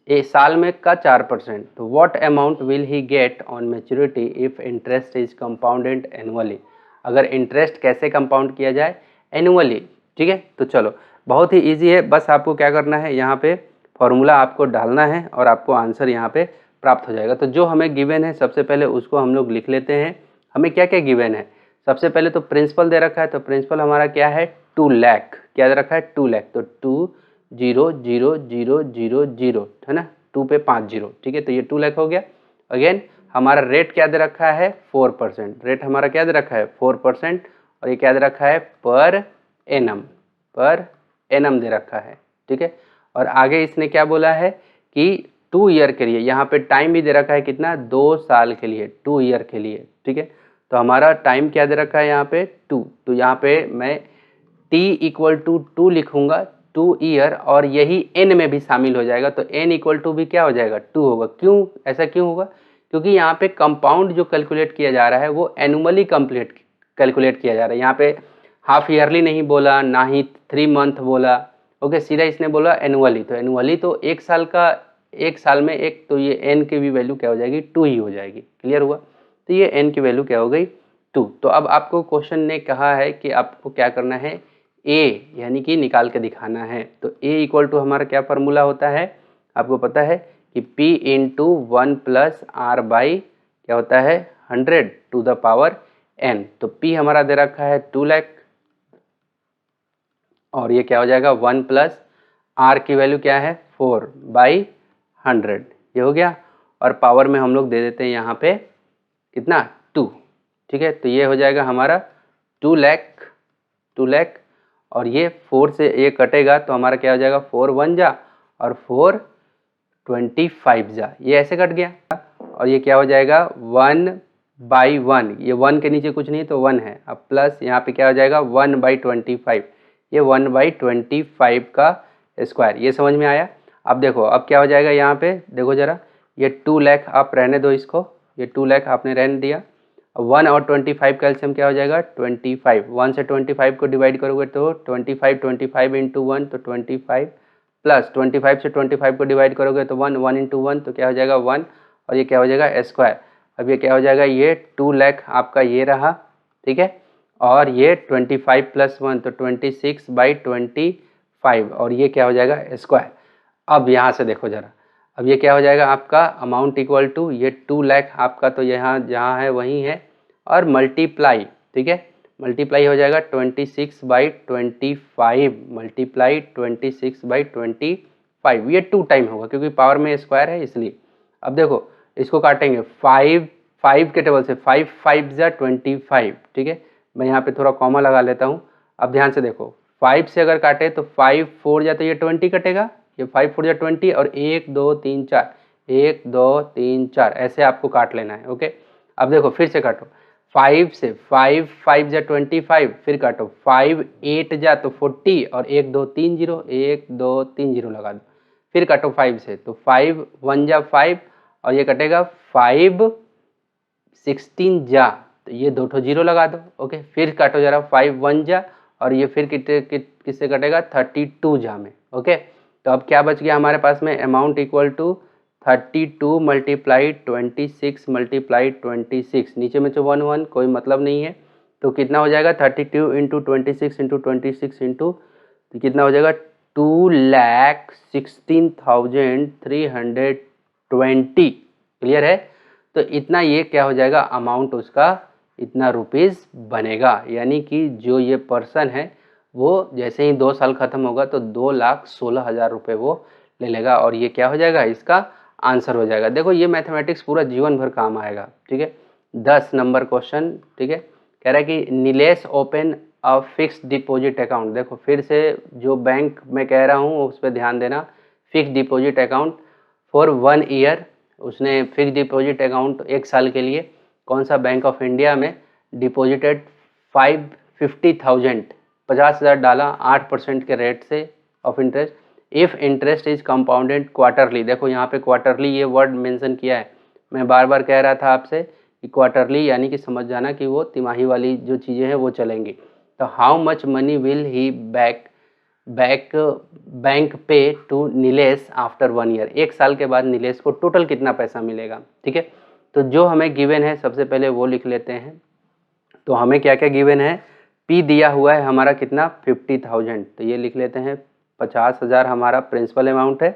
ए साल में का 4%। तो what amount will he get on maturity if interest is compounded annually. अगर इंटरेस्ट कैसे कंपाउंड किया जाए, एनुअली। ठीक है, तो चलो बहुत ही इजी है, बस आपको क्या करना है, यहाँ पे फॉर्मूला आपको डालना है और आपको आंसर यहाँ पे प्राप्त हो जाएगा। तो जो हमें गिवन है सबसे पहले उसको हम लोग लिख लेते हैं। हमें क्या क्या गिवन है, सबसे पहले तो प्रिंसिपल दे रखा है, तो प्रिंसिपल हमारा क्या है 2 लाख, क्या दे रखा है 2 लाख, तो 2000000 है ना, 2 पे 5 जीरो। ठीक है, तो ये 2 लाख हो गया। अगेन हमारा रेट क्या दे रखा है 4%, रेट हमारा क्या दे रखा है 4%, और ये क्या दे रखा है पर एनम दे रखा है। ठीक है, और आगे इसने क्या बोला है कि 2 ईयर के लिए, यहाँ पे टाइम भी दे रखा है कितना, 2 साल के लिए, 2 ईयर के लिए। ठीक है, तो हमारा टाइम क्या दे रखा है यहाँ पे 2, तो यहाँ पे मैं t इक्वल टू 2 लिखूंगा, 2 ईयर, और यही n में भी शामिल हो जाएगा, तो n इक्वल टू भी क्या हो जाएगा 2 होगा। क्यों, ऐसा क्यों होगा, क्योंकि यहाँ पे कंपाउंड जो कैलकुलेट किया जा रहा है वो एनुअली कैलकुलेट किया जा रहा है। यहाँ पे हाफ ईयरली नहीं बोला, ना ही 3 मंथ बोला, ओके, सीधा इसने बोला एनुअली। तो एनुअली तो एक साल का, एक साल में एक, तो ये n की भी वैल्यू क्या हो जाएगी 2 ही हो जाएगी। क्लियर हुआ, तो ये n की वैल्यू क्या हो गई 2। तो अब आपको क्वेश्चन ने कहा है कि आपको क्या करना है, a यानी कि निकाल के दिखाना है। तो a इक्वल टू हमारा क्या फार्मूला होता है, आपको पता है कि p into 1 plus R by क्या होता है 100 टू द पावर n। तो p हमारा दे रखा है 2 लाख, और ये क्या हो जाएगा 1 प्लस r की वैल्यू क्या है 4/100, ये हो गया। और पावर में हम लोग दे देते हैं यहाँ पे कितना 2। ठीक है, तो ये हो जाएगा हमारा 2 लाख, और ये 4 से ये कटेगा तो हमारा क्या हो जाएगा 4 1 जा और 4 25 जा, ये ऐसे कट गया। और ये क्या हो जाएगा 1/1, ये 1 के नीचे कुछ नहीं तो 1 है, अब प्लस यहाँ पे क्या हो जाएगा 1/25, ये 1/25 का स्क्वायर। ये समझ में आया। अब देखो अब क्या हो जाएगा, यहाँ पे देखो जरा, ये 2 लाख आप रहने दो इसको, ये 2 लाख आपने रहने दिया। 1 और 25 का एलसीएम क्या हो जाएगा 25, 1 से 25 को डिवाइड करोगे तो 25 इंटू 1 तो 25, प्लस 25 से 25 को डिवाइड करोगे तो 1 इंटू 1 तो क्या हो जाएगा 1, और ये क्या हो जाएगा स्क्वायर। अब ये क्या हो जाएगा, ये 2 लाख आपका ये रहा, ठीक है, और ये 25 प्लस 1 तो 26/25, और ये क्या हो जाएगा स्क्वायर। अब यहाँ से देखो जरा, अब ये क्या हो जाएगा आपका अमाउंट इक्वल टू, ये 2 लाख आपका तो यहाँ जहाँ है वहीं है, और मल्टीप्लाई, ठीक है, मल्टीप्लाई हो जाएगा 26/25, मल्टीप्लाई 26/25, ये 2 टाइम होगा क्योंकि पावर में स्क्वायर है इसलिए। अब देखो इसको काटेंगे 5 के टेबल से, 5 5 जा 25, ठीक है, मैं यहाँ पे थोड़ा कॉमा लगा लेता हूँ। अब ध्यान से देखो 5 से अगर काटे तो 5 4 जा तो ये 20 कटेगा, ये 5 4 जा 20, और 1 2 3 4, 1 2 3 4 ऐसे आपको काट लेना है। ओके, अब देखो फिर से काटो 5 से, 5 5 जा 25, फिर काटो 5 8 जा तो 40, और 1 2 3 0, 1 2 3 0 लगा दो, फिर काटो 5 से, तो 5 1 जा 5, और ये कटेगा 5 16 जा, तो ये 2 ठो 0 लगा दो। ओके, फिर काटो जरा 5 1 जा, और ये फिर किससे कटेगा 32 जा में। ओके, तो अब क्या बच गया हमारे पास में, amount equal to 32 multiply 26 multiply 26, नीचे में तो 1 1 कोई मतलब नहीं है, तो कितना हो जाएगा 32 इंटू 26 इंटू 26 इंटू, तो कितना हो जाएगा 2,16,320। क्लियर है, तो इतना ये क्या हो जाएगा अमाउंट उसका, इतना रुपीज़ बनेगा। यानी कि जो ये पर्सन है वो जैसे ही 2 साल खत्म होगा तो 2,16,000 रुपये वो ले लेगा, और ये क्या हो जाएगा इसका आंसर हो जाएगा। देखो ये मैथमेटिक्स पूरा जीवन भर काम आएगा। ठीक है, 10 नंबर क्वेश्चन, ठीक है, कह रहा है कि Nilesh open a fixed deposit account, देखो फिर से जो बैंक मैं कह रहा हूँ उस पर ध्यान देना, fixed deposit account for 1 year, उसने फिक्स्ड डिपॉजिट अकाउंट 1 साल के लिए कौन सा बैंक ऑफ इंडिया में डिपॉजिटेड 550,000 50,000 डाला 8% के रेट से of interest, if interest is compounded quarterly, देखो यहाँ पे क्वार्टरली ये वर्ड मेंशन किया है, मैं बार बार कह रहा था आपसे कि क्वार्टरली यानी कि समझ जाना कि वो तिमाही वाली जो चीज़ें हैं वो चलेंगी। तो how much money will he bank पे टू नीलेश आफ्टर 1 ईयर, 1 साल के बाद नीलेश को टोटल कितना पैसा मिलेगा। ठीक है, तो जो हमें गिवन है सबसे पहले वो लिख लेते हैं। तो हमें क्या क्या गिवन है, पी दिया हुआ है हमारा कितना 50,000, तो ये लिख लेते हैं 50,000 हमारा प्रिंसिपल अमाउंट है।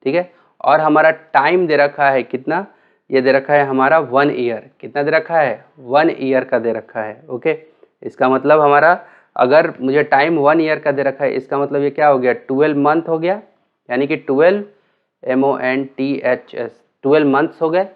ठीक है, और हमारा टाइम दे रखा है कितना, ये दे रखा है हमारा 1 ईयर, कितना दे रखा है 1 ईयर का दे रखा है। ओके, इसका मतलब हमारा अगर मुझे टाइम 1 ईयर का दे रखा है, इसका मतलब ये क्या हो गया 12 मंथ हो गया, यानी कि 12 MONTHS 12 मंथ्स हो गए।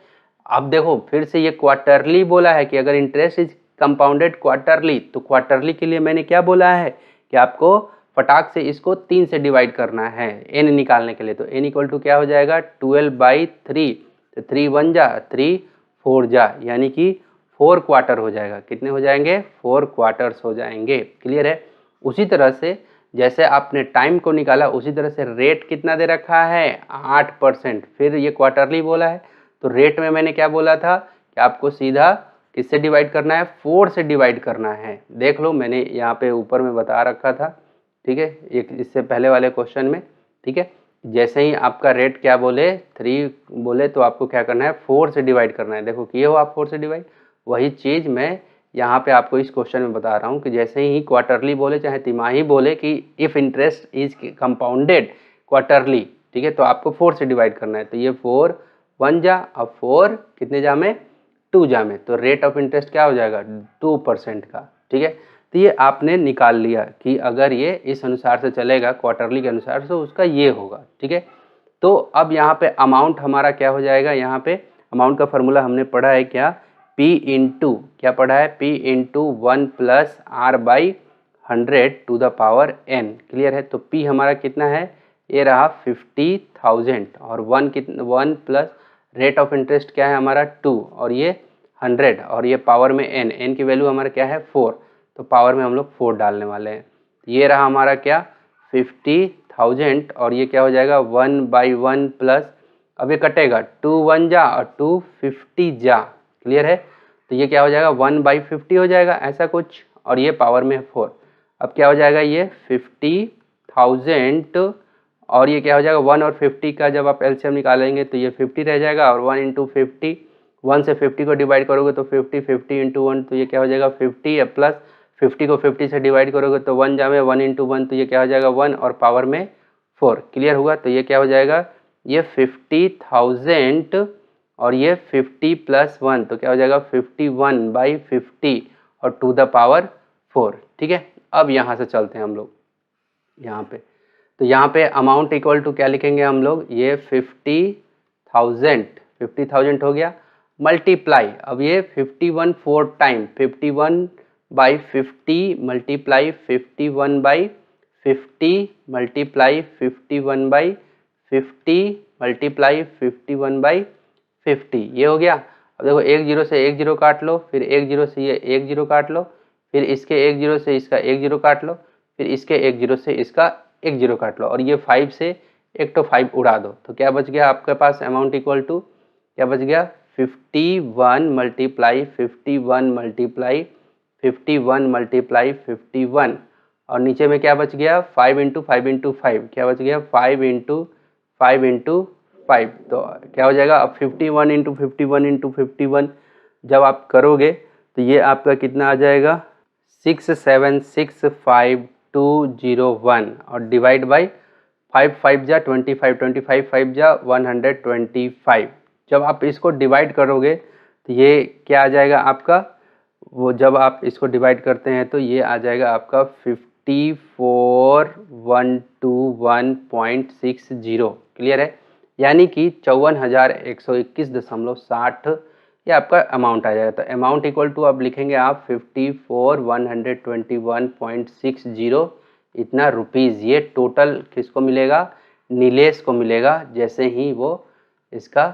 अब देखो फिर से ये क्वार्टरली बोला है कि अगर इंटरेस्ट इज कंपाउंडेड क्वार्टरली, तो क्वार्टरली के लिए मैंने क्या बोला है कि आपको फटाक से इसको 3 से डिवाइड करना है n निकालने के लिए। तो n इक्वल टू क्या हो जाएगा 12/3, तो 3 1 जा 3 4 जा, यानी कि 4 क्वार्टर हो जाएगा। कितने हो जाएंगे 4 क्वार्टर्स हो जाएंगे। क्लियर है। उसी तरह से जैसे आपने टाइम को निकाला उसी तरह से रेट कितना दे रखा है 8%, फिर ये क्वार्टरली बोला है तो रेट में मैंने क्या बोला था कि आपको सीधा किससे डिवाइड करना है 4 से डिवाइड करना है। देख लो मैंने यहाँ पे ऊपर में बता रखा था। ठीक है, एक इससे पहले वाले क्वेश्चन में। ठीक है, जैसे ही आपका रेट क्या बोले 3 बोले तो आपको क्या करना है 4 से डिवाइड करना है। देखो किए हो आप 4 से डिवाइड, वही चीज़ मैं यहाँ पे आपको इस क्वेश्चन में बता रहा हूँ कि जैसे ही क्वार्टरली बोले चाहे तिमाही बोले कि if interest is compounded quarterly, ठीक है, तो आपको 4 से डिवाइड करना है। तो ये 4 1 जा, अब 4 कितने जा में 2 जा में, तो रेट ऑफ इंटरेस्ट क्या हो जाएगा 2% का। ठीक है, तो ये आपने निकाल लिया कि अगर ये इस अनुसार से चलेगा क्वार्टरली के अनुसार तो उसका ये होगा। ठीक है, तो अब यहाँ पे अमाउंट हमारा क्या हो जाएगा, यहाँ पे अमाउंट का फॉर्मूला हमने पढ़ा है क्या P इंटू क्या पढ़ा है P into 1 plus R/100 to the power n। Clear है। तो P हमारा कितना है, ये रहा 50,000 और 1 प्लस रेट ऑफ इंटरेस्ट क्या है हमारा 2 और ये 100 और ये पावर में n की वैल्यू हमारा क्या है 4, तो पावर में हम लोग 4 डालने वाले हैं। ये रहा हमारा क्या 50,000 और ये क्या हो जाएगा 1/1 प्लस, अब ये कटेगा 2 1 जा और 2 50 जा। क्लियर है। तो ये क्या हो जाएगा 1/50 हो जाएगा ऐसा कुछ, और ये पावर में 4। अब क्या हो जाएगा ये 50,000 और ये क्या हो जाएगा 1 और 50 का जब आप एलसीएम निकालेंगे तो ये 50 रह जाएगा और 1 इंटू 50, 1 से 50 को डिवाइड करोगे तो 50 इंटू 1 तो ये क्या हो जाएगा 50 प्लस 50 को 50 से डिवाइड करोगे तो 1 जा में 1 इंटू 1 तो ये क्या हो जाएगा 1 और पावर में 4। क्लियर हुआ। तो ये क्या हो जाएगा ये 50,000 और ये 50 प्लस 1 तो क्या हो जाएगा 51/50 और टू द पावर 4। ठीक है, अब यहाँ से चलते हैं हम लोग यहाँ पे, तो यहाँ पे अमाउंट इक्वल टू क्या लिखेंगे हम लोग, ये 50,000 हो गया मल्टीप्लाई, अब ये 51 4 टाइम 51/50 मल्टीप्लाई 51/50 मल्टीप्लाई 51/50 मल्टीप्लाई 51/50, ये हो गया। अब देखो 1 0 से 1 0 काट लो, फिर 1 0 से ये 1 0 काट लो, फिर इसके 1 0 से इसका 1 0 काट लो, फिर इसके 1 0 से इसका 1 0 काट लो, और ये 5 से एक तो 5 उड़ा दो, तो क्या बच गया आपके पास अमाउंट इक्वल टू क्या बच गया 51 मल्टीप्लाई 51 मल्टीप्लाई 51 मल्टीप्लाई 51, और नीचे में क्या बच गया 5 इंटू 5 इंटू 5, क्या बच गया 5 इंटू 5 इंटू 5, तो क्या हो जाएगा अब 51 इंटू 51 इंटू 51 जब आप करोगे तो ये आपका कितना आ जाएगा 6765201 और डिवाइड बाई 5 5 जा 25 25 5 जा 125। जब आप इसको डिवाइड करोगे तो ये क्या आ जाएगा आपका, वो जब आप इसको डिवाइड करते हैं तो ये आ जाएगा आपका 54121.60। क्लियर है, यानी कि 54,121.60 ये आपका अमाउंट आ जाएगा। तो अमाउंट इक्वल टू अब लिखेंगे आप 54,121.60 इतना रुपीज़। ये टोटल किसको मिलेगा? नीलेश को मिलेगा, जैसे ही वो इसका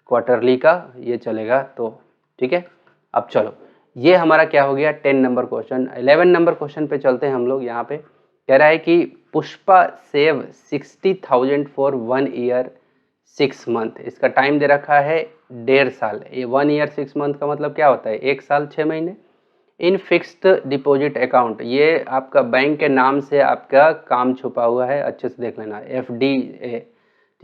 क्वार्टरली का ये चलेगा तो। ठीक है, अब चलो ये हमारा क्या हो गया 10 नंबर क्वेश्चन। 11 नंबर क्वेश्चन पे चलते हैं हम लोग। यहाँ पे कह रहा है कि Pushpa save 60,000 for 1 year 6 month. इसका टाइम दे रखा है 1.5 साल। ये 1 ईयर 6 मंथ का मतलब क्या होता है? 1 साल 6 महीने। इन फिक्स्ड डिपॉजिट अकाउंट, ये आपका बैंक के नाम से आपका काम छुपा हुआ है, अच्छे से देख लेना, FDA।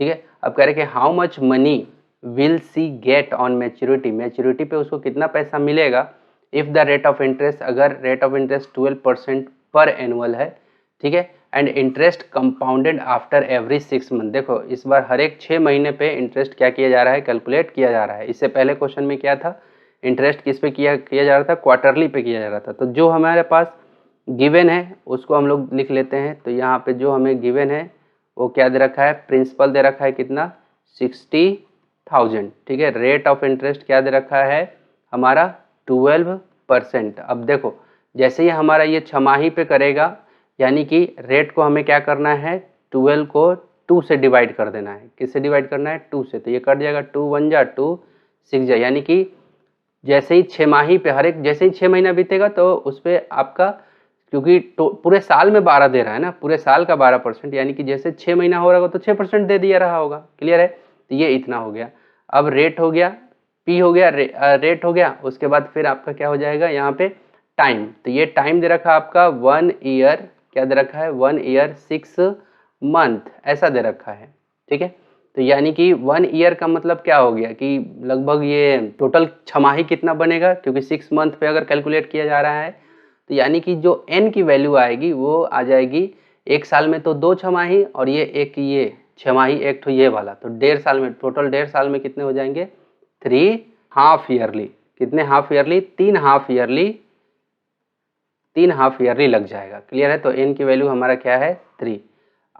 ठीक है, अब कह रहे कि how much money will she get on maturity. Maturity पे उसको कितना पैसा मिलेगा if the rate of interest, अगर रेट ऑफ इंटरेस्ट 12% पर एनुअल है। ठीक है, and interest compounded after every 6 month. देखो इस बार हर एक 6 महीने पे इंटरेस्ट क्या किया जा रहा है? कैलकुलेट किया जा रहा है। इससे पहले क्वेश्चन में क्या था? इंटरेस्ट किस पे किया जा रहा था? क्वार्टरली पे किया जा रहा था। तो जो हमारे पास गिवन है उसको हम लोग लिख लेते हैं। तो यहाँ पे जो हमें गिवन है वो क्या दे रखा है? प्रिंसिपल दे रखा है कितना? 60,000। ठीक है, रेट ऑफ इंटरेस्ट क्या दे रखा है हमारा? 12%। अब देखो जैसे ही हमारा ये छमाही पे करेगा, यानी कि रेट को हमें क्या करना है? 12 को 2 से डिवाइड कर देना है। किससे डिवाइड करना है? 2 से। तो ये कट जाएगा, 2 1 जा 2 6 जा, यानी कि जैसे ही छमाही पे हर एक जैसे ही 6 महीना बीतेगा तो उस पर आपका, क्योंकि पूरे साल में 12 दे रहा है ना, पूरे साल का 12%, यानी कि जैसे 6 महीना हो रहा होगा तो 6% दे दिया रहा होगा। क्लियर है? तो ये इतना हो गया। अब रेट हो गया, पी हो गया, रेट हो गया। उसके बाद फिर आपका क्या हो जाएगा यहाँ पे? टाइम। तो ये टाइम दे रखा आपका 1 ईयर, क्या दे रखा है? 1 ईयर 6 मंथ, ऐसा दे रखा है। ठीक है, तो यानी कि 1 ईयर का मतलब क्या हो गया कि लगभग ये टोटल छमाही कितना बनेगा, क्योंकि 6 मंथ पे अगर कैलकुलेट किया जा रहा है तो यानी कि जो n की वैल्यू आएगी वो आ जाएगी 1 साल में तो 2 छमाही, और ये एक ये छमाही एक तो ये वाला, तो 1.5 साल में, टोटल 1.5 साल में कितने हो जाएंगे? 3 हाफ ईयरली। कितने half yearly? 3 half yearly, 3 half yearly लग जाएगा। क्लियर है? तो n की वैल्यू हमारा क्या है? 3।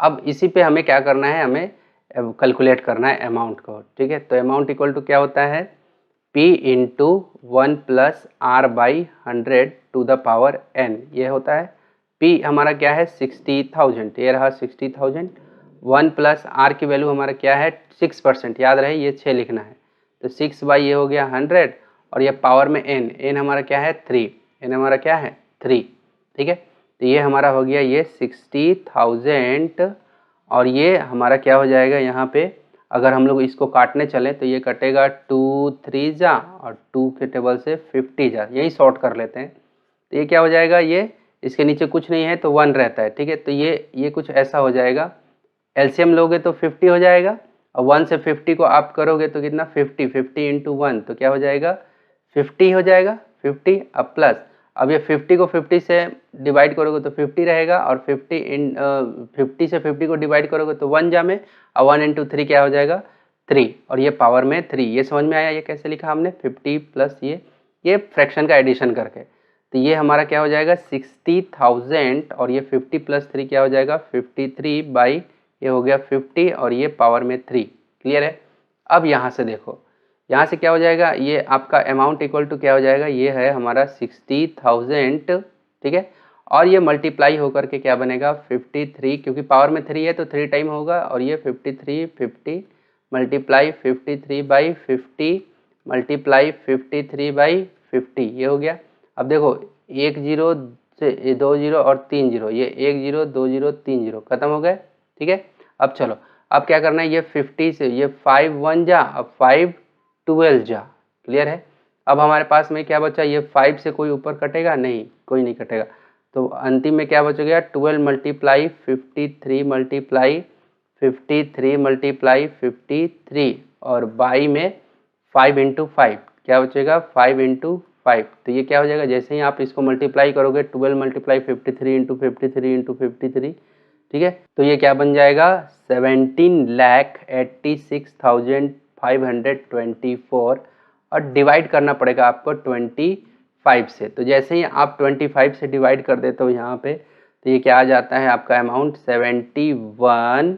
अब इसी पे हमें क्या करना है? हमें कैलकुलेट करना है अमाउंट को। ठीक है, तो अमाउंट इक्वल टू क्या होता है? P into 1 plus R by 100 to the power n, ये होता है। P हमारा क्या है? 60,000, ये रहा 60,000। 1 प्लस R की वैल्यू हमारा क्या है? 6%, याद रहे ये 6 लिखना है। तो 6 बाई ये हो गया 100, और ये पावर में n हमारा क्या है? 3, n हमारा क्या है? 3। ठीक है, तो ये हमारा हो गया ये 60,000, और ये हमारा क्या हो जाएगा यहाँ पे? अगर हम लोग इसको काटने चलें तो ये कटेगा 2 3 जा, और 2 के टेबल से 50 जा, यही शॉर्ट कर लेते हैं। तो ये क्या हो जाएगा? ये इसके नीचे कुछ नहीं है तो 1 रहता है। ठीक है, तो ये कुछ ऐसा हो जाएगा। एलसीएम लोगे तो 50 हो जाएगा, और 1 से 50 को आप करोगे तो कितना? 50 इंटू 1 तो क्या हो जाएगा? 50 हो जाएगा। 50 अब प्लस, अब ये 50 को 50 से डिवाइड करोगे तो 50 रहेगा, और 50 से 50 को डिवाइड करोगे तो 1 जा में, और 1 इंटू 3 क्या हो जाएगा? 3, और ये पावर में 3। ये समझ में आया ये कैसे लिखा हमने? 50 प्लस ये फ्रैक्शन का एडिशन करके। तो ये हमारा क्या हो जाएगा? 60,000, और ये 50 प्लस 3 क्या हो जाएगा? 53 बाई ये हो गया 50, और ये पावर में 3। क्लियर है? अब यहाँ से देखो, यहाँ से क्या हो जाएगा? ये आपका अमाउंट इक्वल टू क्या हो जाएगा? ये है हमारा 60,000। ठीक है, और ये मल्टीप्लाई होकर के क्या बनेगा? 53, क्योंकि पावर में 3 है तो 3 टाइम होगा, और ये 53 50 मल्टीप्लाई 53 बाई 50 मल्टीप्लाई 53 बाई 50, ये हो गया। अब देखो 1 0 से 2 0 और 3 0, ये 1 0 2 0 3 0 खत्म हो गए। ठीक है, अब चलो, अब क्या करना है? ये 50 से ये 5 1 जा, अब 5 12 जा। क्लियर है? अब हमारे पास में क्या बचा? ये 5 से कोई ऊपर कटेगा नहीं, कोई नहीं कटेगा। तो अंतिम में क्या बच गया? 12 मल्टीप्लाई 53 मल्टीप्लाई 53 मल्टीप्लाई 53, और बाई में 5 इंटू 5 क्या बचेगा? 5 इंटू 5। तो ये क्या हो जाएगा? जैसे ही आप इसको मल्टीप्लाई करोगे 12 मल्टीप्लाई 53 इंटू 53 इंटू 53, ठीक है, तो ये क्या बन जाएगा? 17,86,524, और डिवाइड करना पड़ेगा आपको 25 से। तो जैसे ही आप 25 से डिवाइड कर देते हो यहाँ पे, तो ये क्या आ जाता है आपका अमाउंट? 71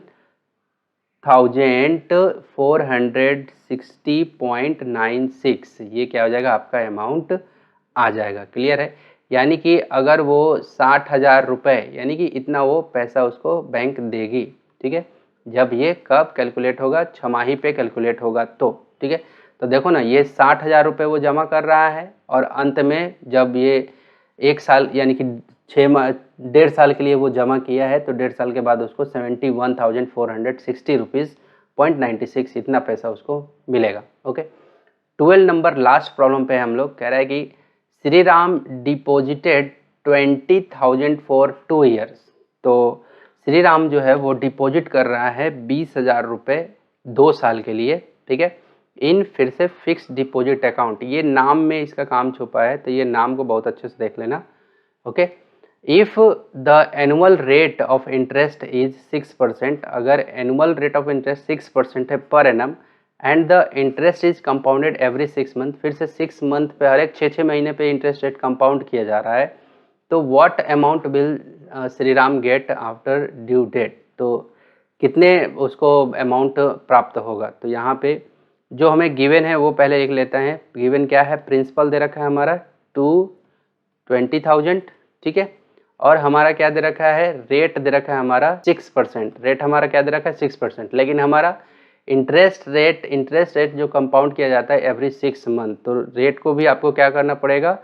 12,460.96, ये क्या हो जाएगा आपका अमाउंट आ जाएगा। क्लियर है? यानी कि अगर वो 60,000 रुपये, यानी कि इतना वो पैसा उसको बैंक देगी। ठीक है, जब ये कब कैलकुलेट होगा, छमाही पे कैलकुलेट होगा तो। ठीक है, तो देखो ना, ये 60,000 रुपये वो जमा कर रहा है और अंत में जब ये 1 साल यानी कि 6 माह 1.5 साल के लिए वो जमा किया है, तो 1.5 साल के बाद उसको 71,460 रुपीज़ .96 इतना पैसा उसको मिलेगा। ओके, 12 नंबर लास्ट प्रॉब्लम पे हम लोग कह रहा है कि Shri Ram deposited 20,000 for 2 years. तो श्री राम जो है वो डिपॉजिट कर रहा है 20,000 रुपये 2 साल के लिए। ठीक है, इन फिर से फिक्स डिपॉजिट अकाउंट, ये नाम में इसका काम छुपा है, तो ये नाम को बहुत अच्छे से देख लेना। Okay, if the annual rate of interest is 6%, अगर एनुअल रेट ऑफ इंटरेस्ट 6% है per annum, and the interest is compounded every 6 month, फिर से 6 मंथ पे, हर एक 6 महीने पे इंटरेस्ट रेट कंपाउंड किया जा रहा है, तो what amount will Shri Ram get after due date, तो कितने उसको अमाउंट प्राप्त होगा। तो यहाँ पे जो हमें गिवन है वो पहले लिख लेते हैं। गिवन क्या है, प्रिंसिपल दे रखा है हमारा 20,000। ठीक है, और हमारा क्या दे रखा है, रेट दे रखा है हमारा 6%, रेट हमारा क्या दे रखा है 6%, लेकिन हमारा इंटरेस्ट रेट जो कंपाउंड किया जाता है एवरी 6 मंथ, तो रेट को भी आपको क्या करना पड़ेगा,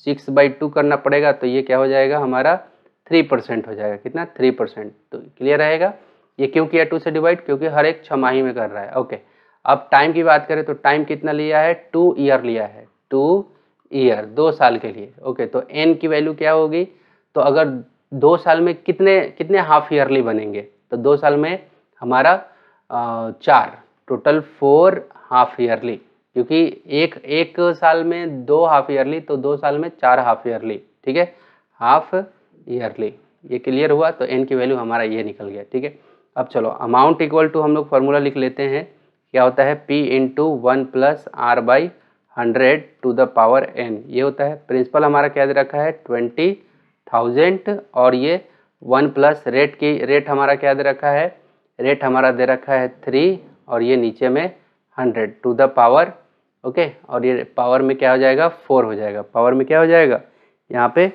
6/2 करना पड़ेगा, तो ये क्या हो जाएगा हमारा 3% हो जाएगा। कितना, 3%। तो क्लियर रहेगा। ये क्यों किया 2 से डिवाइड, क्योंकि हर एक 6 माही में कर रहा है। ओके, अब टाइम की बात करें तो टाइम कितना लिया है, 2 ईयर लिया है, 2 ईयर 2 साल के लिए। ओके, तो एन की वैल्यू क्या होगी, तो अगर 2 साल में कितने कितने हाफ ईयरली बनेंगे, तो 2 साल में हमारा 4, टोटल 4 हाफ ईयरली, क्योंकि एक साल में 2 हाफ ईयरली, तो 2 साल में 4 हाफ ईयरली। ठीक है, हाफ ईयरली। ये क्लियर हुआ, तो एन की वैल्यू हमारा ये निकल गया। ठीक है, अब चलो अमाउंट इक्वल टू हम लोग फॉर्मूला लिख लेते हैं। क्या होता है, P into 1 plus R by 100 to the power n, ये होता है। प्रिंसिपल हमारा क्या दे रखा है 20,000, और ये 1 प्लस रेट हमारा क्या दे रखा है, रेट हमारा दे रखा है 3, और ये नीचे में 100 टू द पावर। ओके, और ये पावर में क्या हो जाएगा 4 हो जाएगा, पावर में क्या हो जाएगा यहाँ पे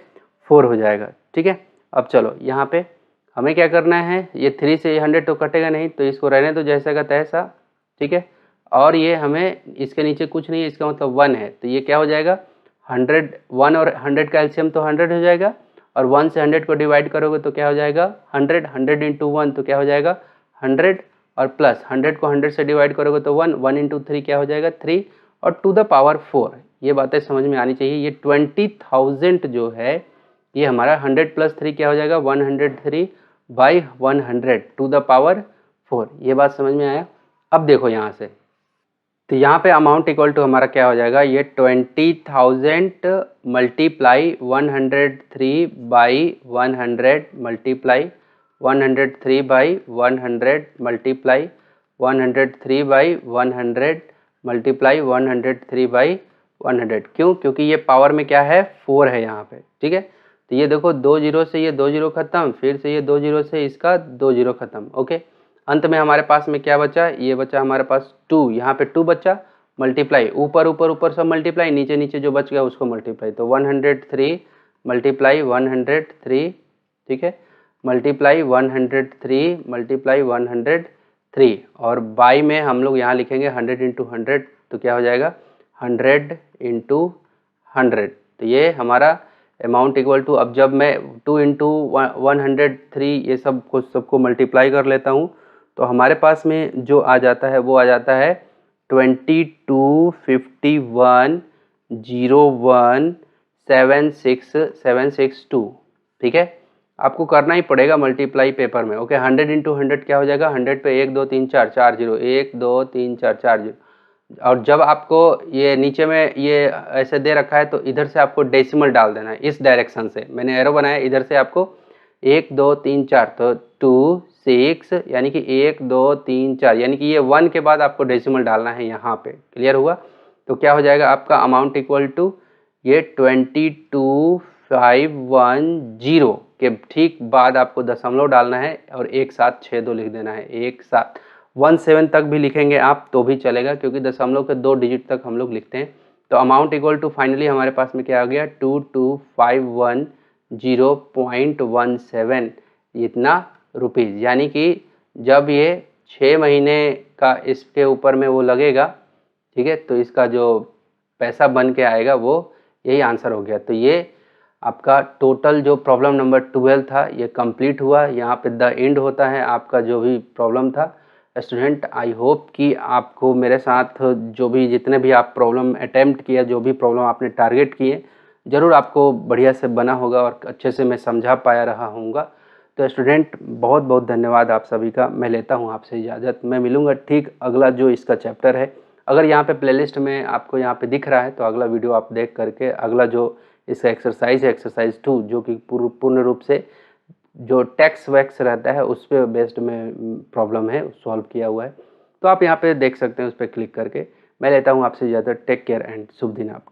4 हो जाएगा। ठीक है, अब चलो यहाँ पे हमें क्या करना है, ये 3 से 100 तो कटेगा नहीं, तो इसको रहने दो जैसा का तैसा। ठीक है, और ये हमें इसके नीचे कुछ नहीं है, इसका मतलब 1 है, तो ये क्या हो जाएगा 100, 1 और 100 का एलसीएम तो 100 हो जाएगा, और 1 से 100 को डिवाइड करोगे तो क्या हो जाएगा 100, 100 इंटू 1 तो क्या हो जाएगा 100, और प्लस 100 को 100 से डिवाइड करोगे तो 1, 1 इंटू 3 क्या हो जाएगा 3, और टू द पावर 4। ये बातें समझ में आनी चाहिए। ये 20,000 जो है ये हमारा 100 प्लस 3 क्या हो जाएगा 103 बाई 100 टू द पावर 4। ये बात समझ में आया। अब देखो यहाँ से, तो यहाँ पे अमाउंट इक्वल टू हमारा क्या हो जाएगा, ये 20,000 multiply 103 by 100 multiply 103 by 100 multiply 103 by 100 multiply 103 by 100। क्यों, क्योंकि ये पावर में क्या है 4 है यहाँ पे। ठीक है, तो ये देखो 2 जीरो से ये 2 जीरो खत्म, फिर से ये 2 जीरो से इसका 2 जीरो खत्म। ओके, अंत में हमारे पास में क्या बचा, ये बचा हमारे पास 2, यहाँ पे 2 बचा, मल्टीप्लाई ऊपर ऊपर ऊपर सब मल्टीप्लाई, नीचे नीचे जो बच गया उसको मल्टीप्लाई, तो 103 मल्टीप्लाई 103। ठीक है, मल्टीप्लाई 103 मल्टीप्लाई 103, और बाई में हम लोग यहाँ लिखेंगे 100 इंटू 100, तो क्या हो जाएगा 100 इंटू 100। तो ये हमारा अमाउंट इक्वल टू, अब जब मैं 2 इंटू 103 ये सब कुछ सबको मल्टीप्लाई कर लेता हूँ, तो हमारे पास में जो आ जाता है वो आ जाता है 2251,01,762। ठीक है, आपको करना ही पड़ेगा मल्टीप्लाई पेपर में। ओके, 100 इंटू 100 क्या हो जाएगा, 100 पे 1 2 3 4 4 जीरो, 1 2 3 4 4 जीरो, और जब आपको ये नीचे में ये ऐसे दे रखा है तो इधर से आपको डेसिमल डाल देना है, इस डायरेक्शन से मैंने एरो बनाया, इधर से आपको 1 2 3 4, तो 2 6, यानी कि 1 2 3 4, यानी कि ये 1 के बाद आपको डेसिमल डालना है यहाँ पे। क्लियर हुआ, तो क्या हो जाएगा आपका अमाउंट इक्वल टू ये 22,510 के ठीक बाद आपको दशमलव डालना है, और एक साथ 62 लिख देना है, एक साथ 17 तक भी लिखेंगे आप तो भी चलेगा, क्योंकि दशमलव के 2 डिजिट तक हम लोग लिखते हैं। तो अमाउंट इक्वल टू फाइनली हमारे पास में क्या आ गया, 2251.17 इतना रुपीज़। यानी कि जब ये 6 महीने का इसके ऊपर में वो लगेगा, ठीक है, तो इसका जो पैसा बन के आएगा वो यही आंसर हो गया। तो ये आपका टोटल जो प्रॉब्लम नंबर 12 था ये कंप्लीट हुआ। यहाँ पे द एंड होता है आपका जो भी प्रॉब्लम था। स्टूडेंट, आई होप कि आपको मेरे साथ जो भी जितने भी आप प्रॉब्लम अटेम्प्ट किया, जो भी प्रॉब्लम आपने टारगेट किए, ज़रूर आपको बढ़िया से बना होगा और अच्छे से मैं समझा पाया रहा हूँगा। तो स्टूडेंट, बहुत बहुत धन्यवाद आप सभी का। मैं लेता हूँ आपसे इजाज़त। मैं मिलूँगा ठीक अगला जो इसका चैप्टर है। अगर यहाँ पे प्लेलिस्ट में आपको यहाँ पे दिख रहा है तो अगला वीडियो आप देख करके अगला जो इसका एक्सरसाइज है, एक्सरसाइज 2, जो कि पूर्ण रूप से जो टैक्स वैक्स रहता है उस पर बेस्ड में प्रॉब्लम है, सॉल्व किया हुआ है। तो आप यहाँ पे देख सकते हैं, उस पर क्लिक करके। मैं लेता हूँ आपसे इजाज़त। टेक केयर एंड शुभ दिन आपका।